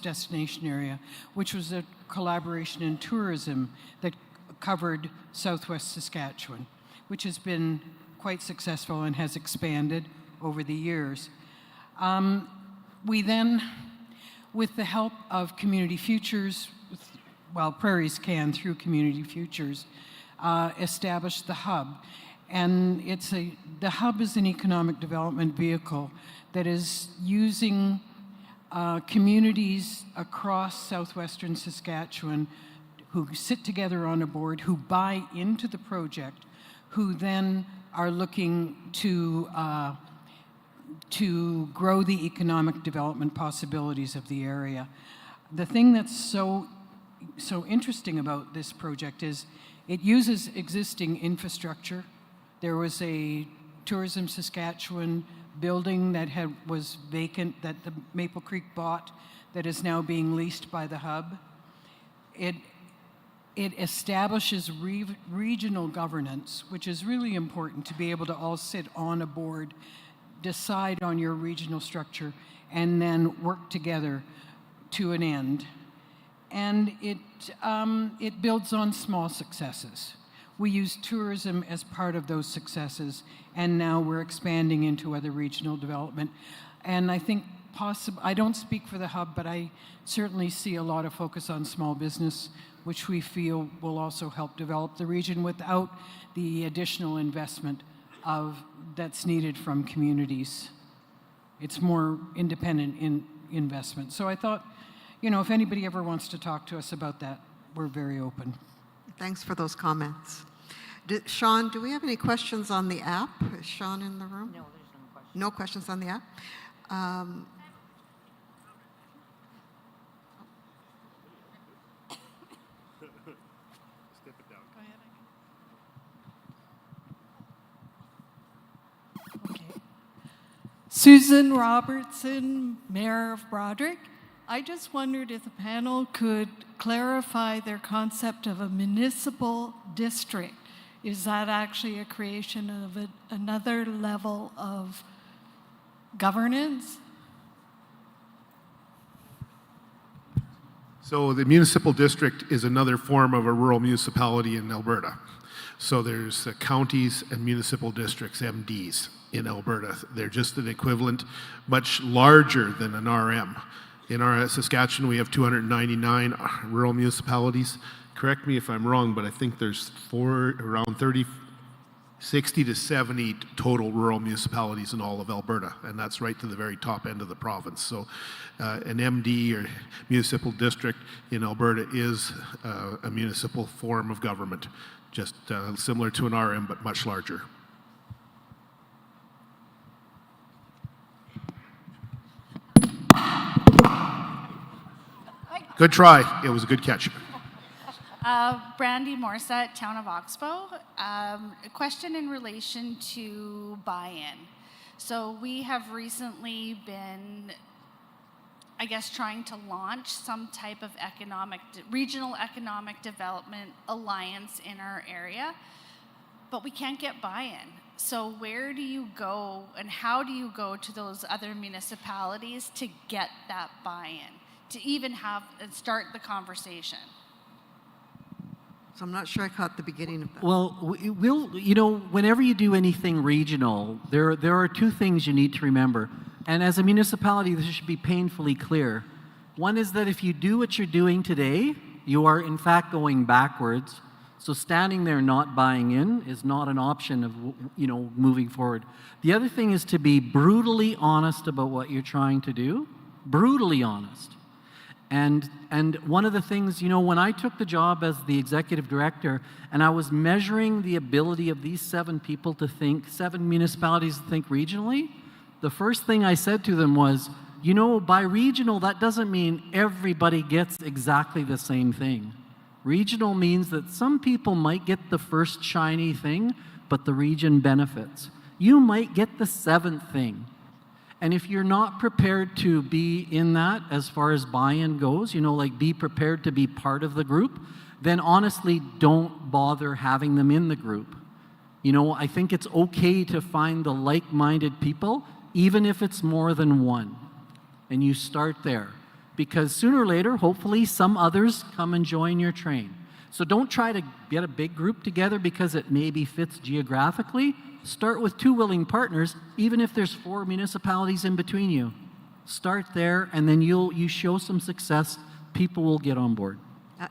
[SPEAKER 7] destination area, which was a collaboration in tourism that covered Southwest Saskatchewan, which has been quite successful and has expanded over the years. We then, with the help of Community Futures, Prairies Can through Community Futures, established the Hub. And the Hub is an economic development vehicle that is using communities across southwestern Saskatchewan who sit together on a board, who buy into the project, who then are looking to grow the economic development possibilities of the area. The thing that's so interesting about this project is it uses existing infrastructure. There was a Tourism Saskatchewan building that was vacant that the Maple Creek bought that is now being leased by the Hub. It establishes regional governance, which is really important to be able to all sit on a board, decide on your regional structure, and then work together to an end. And it builds on small successes. We use tourism as part of those successes, and now we're expanding into other regional development. And I think I don't speak for the Hub, but I certainly see a lot of focus on small business, which we feel will also help develop the region without the additional investment that's needed from communities. It's more independent investment. So I thought, if anybody ever wants to talk to us about that, we're very open.
[SPEAKER 2] Thanks for those comments. Sean, do we have any questions on the app? Is Sean in the room?
[SPEAKER 8] No, there's no questions.
[SPEAKER 2] No questions on the app?
[SPEAKER 8] Okay. Susan Robertson, Mayor of Broderick. I just wondered if the panel could clarify their concept of a municipal district. Is that actually a creation of another level of governance?
[SPEAKER 6] So the municipal district is another form of a rural municipality in Alberta. So there's counties and municipal districts, MDs, in Alberta. They're just an equivalent, much larger than an RM. In our Saskatchewan, we have 299 rural municipalities. Correct me if I'm wrong, but I think there's around 60 to 70 total rural municipalities in all of Alberta, and that's right to the very top end of the province. So an MD or municipal district in Alberta is a municipal form of government, just similar to an RM, but much larger. Good try. It was a good catch.
[SPEAKER 9] Brandy Morset, Town of Oxbow. A question in relation to buy-in. So we have recently been, I guess, trying to launch some type of regional economic development alliance in our area, but we can't get buy-in. So where do you go and how do you go to those other municipalities to get that buy-in, to even have and start the conversation?
[SPEAKER 2] So I'm not sure I caught the beginning of that.
[SPEAKER 3] Well, whenever you do anything regional, there are two things you need to remember. And as a municipality, this should be painfully clear. One is that if you do what you're doing today, you are in fact going backwards. So standing there not buying in is not an option of, moving forward. The other thing is to be brutally honest about what you're trying to do. Brutally honest. And one of the things, when I took the job as the executive director and I was measuring the ability of these 7 municipalities to think regionally, the first thing I said to them was, by regional, that doesn't mean everybody gets exactly the same thing. Regional means that some people might get the first shiny thing, but the region benefits. You might get the 7th thing. And if you're not prepared to be in that as far as buy-in goes, be prepared to be part of the group, then honestly don't bother having them in the group. I think it's okay to find the like-minded people, even if it's more than one. And you start there. Because sooner or later, hopefully, some others come and join your train. So don't try to get a big group together because it maybe fits geographically. Start with 2 willing partners, even if there's 4 municipalities in between you. Start there, and then you show some success, people will get on board.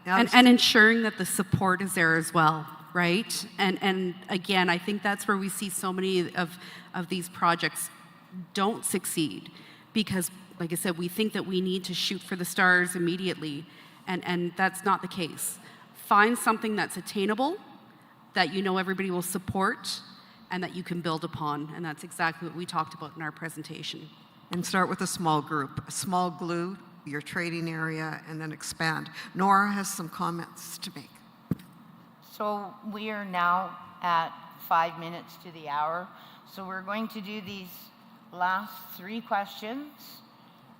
[SPEAKER 4] And ensuring that the support is there as well, right? And again, I think that's where we see so many of these projects don't succeed because, like I said, we think that we need to shoot for the stars immediately, and that's not the case. Find something that's attainable, that everybody will support, and that you can build upon. And that's exactly what we talked about in our presentation.
[SPEAKER 2] And start with a small group, a small glue, your trading area, and then expand. Nora has some comments to make.
[SPEAKER 10] So we are now at 5 minutes to the hour. So we're going to do these last 3 questions,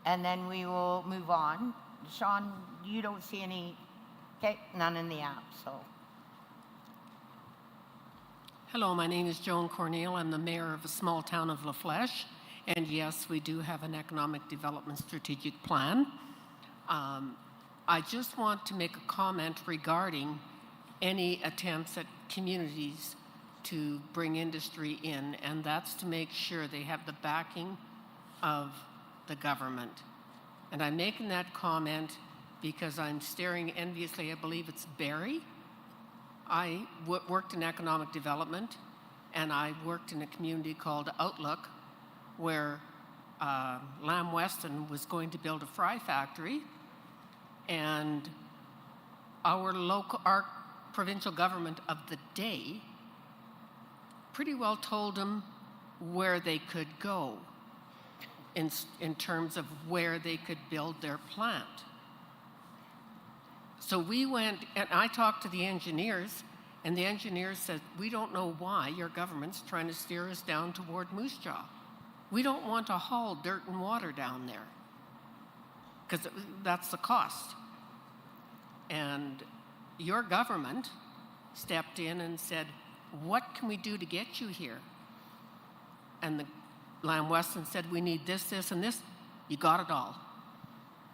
[SPEAKER 10] and then we will move on. Sean, you don't see any, okay, none in the app, so.
[SPEAKER 11] Hello, my name is Joan Cornell. I'm the mayor of a small town of La Flèche. And yes, we do have an economic development strategic plan. I just want to make a comment regarding any attempts at communities to bring industry in, and that's to make sure they have the backing of the government. And I'm making that comment because I'm staring enviously, I believe it's Barrie. I worked in economic development, and I worked in a community called Outlook, where Lamb Weston was going to build a fry factory, and our provincial government of the day pretty well told them where they could go in terms of where they could build their plant. So we went, and I talked to the engineers, and the engineers said, we don't know why your government's trying to steer us down toward Moose Jaw. We don't want to haul dirt and water down there. because that's the cost. And your government stepped in and said, what can we do to get you here? And the Lamb Weston said, we need this, this, and this. You got it all.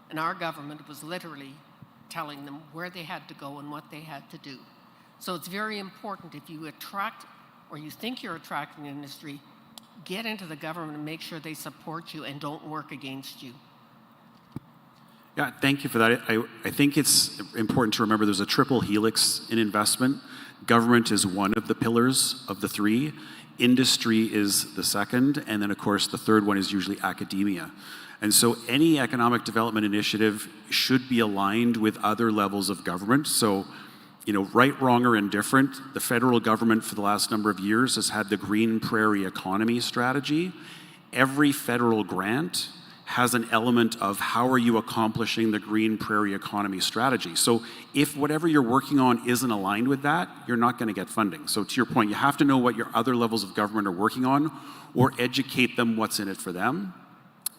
[SPEAKER 11] And our government was literally telling them where they had to go and what they had to do. So it's very important, if you attract or you think you're attracting an industry, get into the government and make sure they support you and don't work against you.
[SPEAKER 5] Yeah, thank you for that. I think it's important to remember there's a triple helix in investment. Government is one of the pillars of the three. Industry is the second. And then, of course, the third one is usually academia. And so any economic development initiative should be aligned with other levels of government. So, right, wrong, or indifferent, the federal government for the last number of years has had the Green Prairie Economy Strategy. Every federal grant has an element of how are you accomplishing the Green Prairie Economy Strategy. So if whatever you're working on isn't aligned with that, you're not going to get funding. So to your point, you have to know what your other levels of government are working on or educate them what's in it for them.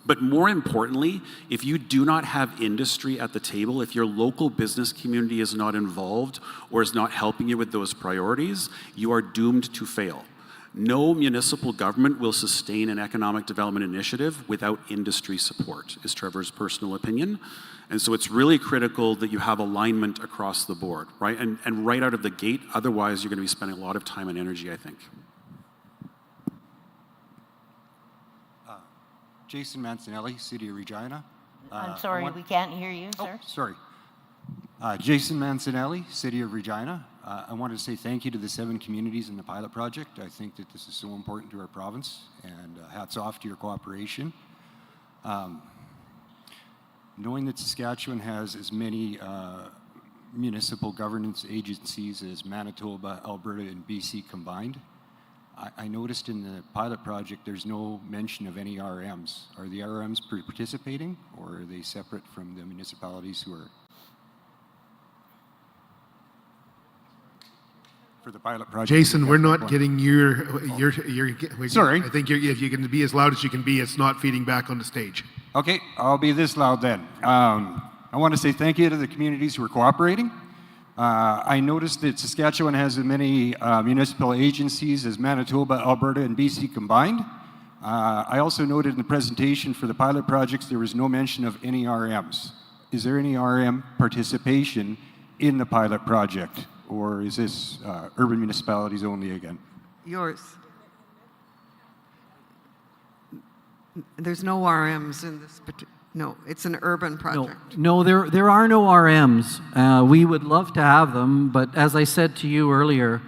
[SPEAKER 5] But more importantly, if you do not have industry at the table, if your local business community is not involved or is not helping you with those priorities, you are doomed to fail. No municipal government will sustain an economic development initiative without industry support, is Trevor's personal opinion. And so it's really critical that you have alignment across the board, right? And right out of the gate, otherwise you're going to be spending a lot of time and energy, I think.
[SPEAKER 12] Jason Mancinelli, City of Regina.
[SPEAKER 10] I'm sorry, we can't hear you, sir.
[SPEAKER 12] Sorry. Jason Mancinelli, City of Regina. I wanted to say thank you to the 7 communities in the pilot project. I think that this is so important to our province, and hats off to your cooperation. Knowing that Saskatchewan has as many municipal governance agencies as Manitoba, Alberta, and BC combined, I noticed in the pilot project there's no mention of any RMs. Are the RMs participating, or are they separate from the municipalities who are for the pilot project?
[SPEAKER 6] Jason, we're not getting your
[SPEAKER 12] Sorry.
[SPEAKER 6] I think if you can be as loud as you can be, it's not feeding back on the stage.
[SPEAKER 12] Okay, I'll be this loud then. I want to say thank you to the communities who are cooperating. I noticed that Saskatchewan has as many municipal agencies as Manitoba, Alberta, and BC combined. I also noted in the presentation for the pilot projects there was no mention of any RMs. Is there any RM participation in the pilot project, or is this urban municipalities only again?
[SPEAKER 2] Yours. There's no RMs in this particular. No, it's an urban project.
[SPEAKER 3] No, there are no RMs. We would love to have them, but as I said to you earlier,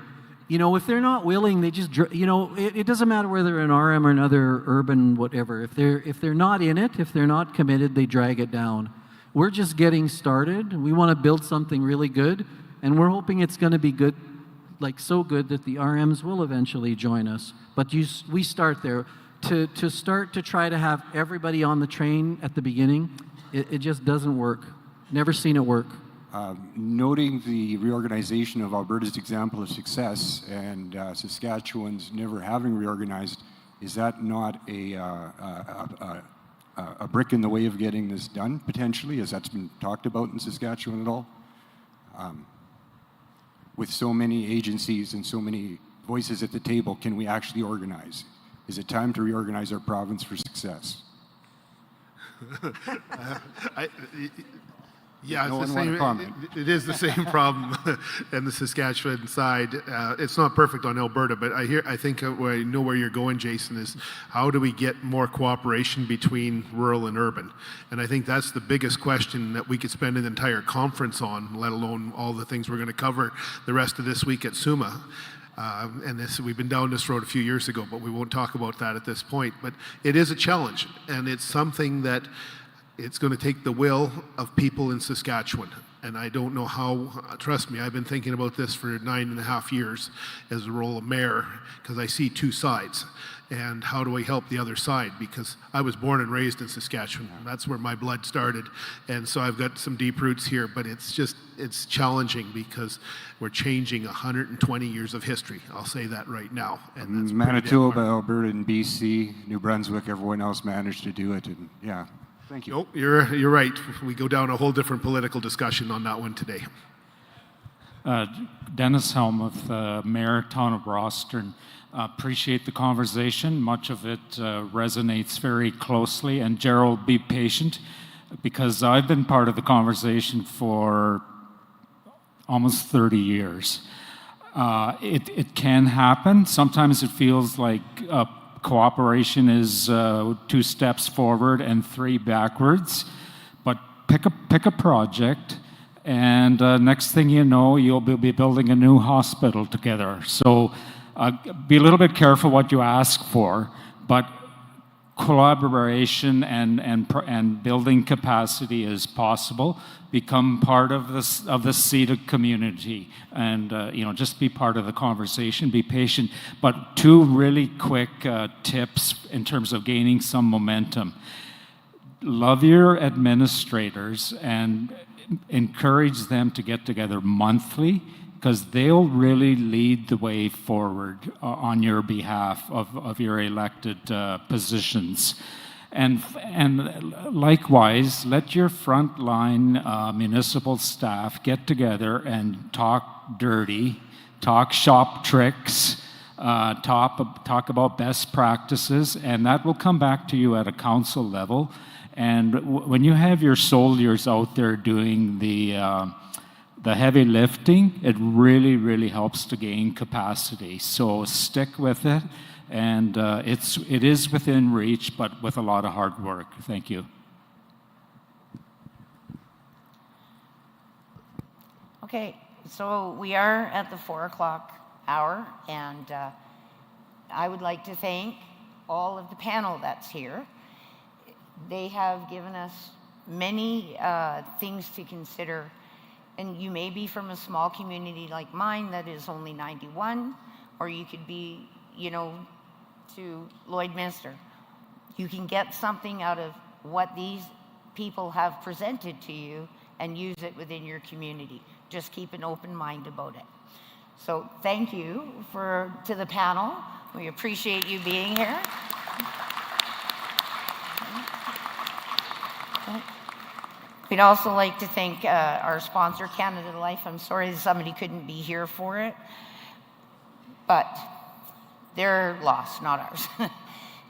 [SPEAKER 3] if they're not willing, they just, it doesn't matter whether they're an RM or another urban whatever. If they're not in it, if they're not committed, they drag it down. We're just getting started. We want to build something really good, and we're hoping it's going to be good, like so good that the RMs will eventually join us. But we start there. To start to try to have everybody on the train at the beginning, it just doesn't work. Never seen it work.
[SPEAKER 12] Noting the reorganization of Alberta's example of success and Saskatchewan's never having reorganized, is that not a brick in the way of getting this done, potentially? Has that been talked about in Saskatchewan at all? With so many agencies and so many voices at the table, can we actually organize? Is it time to reorganize our province for success?
[SPEAKER 6] Yeah,
[SPEAKER 12] no
[SPEAKER 6] it's
[SPEAKER 12] one
[SPEAKER 6] the same.
[SPEAKER 12] comment.
[SPEAKER 6] It is the same problem in the Saskatchewan side. It's not perfect on Alberta, but I think I know where you're going, Jason, is how do we get more cooperation between rural and urban? And I think that's the biggest question that we could spend an entire conference on, let alone all the things we're going to cover the rest of this week at SUMA. We've been down this road a few years ago, but we won't talk about that at this point. But it is a challenge, and it's something that it's going to take the will of people in Saskatchewan. And I don't know how, trust me, I've been thinking about this for 9.5 years as the role of mayor, because I see two sides. And how do I help the other side? Because I was born and raised in Saskatchewan. That's where my blood started. And so I've got some deep roots here, but it's challenging because we're changing 120 years of history. I'll say that right now. And that's
[SPEAKER 12] Manitoba, Alberta, and BC, New Brunswick, everyone else managed to do it. And yeah. Thank you.
[SPEAKER 6] Nope, you're right. We go down a whole different political discussion on that one today.
[SPEAKER 13] Dennis Helmuth, Mayor, Town of Rosthern. Appreciate the conversation. Much of it resonates very closely. And Gerald, be patient, because I've been part of the conversation for almost 30 years. It can happen. Sometimes it feels like cooperation is 2 steps forward and 3 backwards. But pick a project, and next thing you know, you'll be building a new hospital together. So be a little bit careful what you ask for, but collaboration and building capacity is possible. Become part of the seated community, and just be part of the conversation. Be patient. But 2 really quick tips in terms of gaining some momentum. Love your administrators and encourage them to get together monthly, because they'll really lead the way forward on your behalf of your elected positions. And likewise, let your frontline municipal staff get together and talk dirty, talk shop tricks, talk about best practices, and that will come back to you at a council level. And when you have your soldiers out there doing the heavy lifting, it really, really helps to gain capacity. So stick with it, and it is within reach, but with a lot of hard work. Thank you.
[SPEAKER 10] Okay, so we are at the 4 o'clock hour, and I would like to thank all of the panel that's here. They have given us many things to consider. And you may be from a small community like mine that is only 91, or you could be, to Lloydminster. You can get something out of what these people have presented to you and use it within your community. Just keep an open mind about it. So thank you to the panel. We appreciate you being here. We'd also like to thank our sponsor, Canada Life. I'm sorry that somebody couldn't be here for it, but their loss, not ours.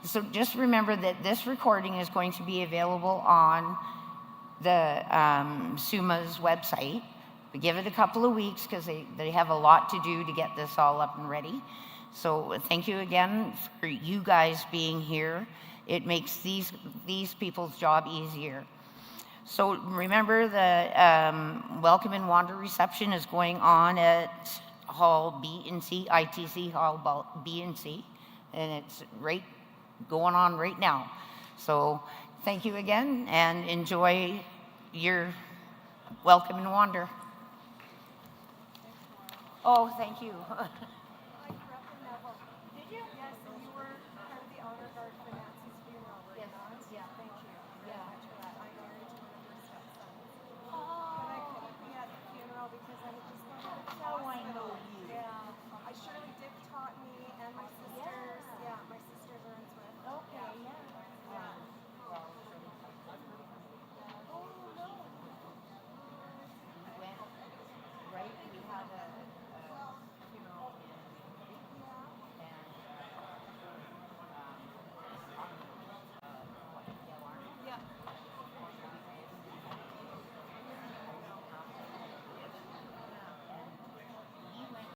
[SPEAKER 10] So just remember that this recording is going to be available on the SUMA's website. We give it a couple of weeks because they have a lot to do to get this all up and ready. So thank you again for you guys being here. It makes these people's job easier. So remember, the Welcome and Wander reception is going on at Hall B and C, ITC Hall B and C, and it's going on right now. So thank you again, and enjoy your Welcome and Wander. Oh, thank you. Did you? Yes, you were.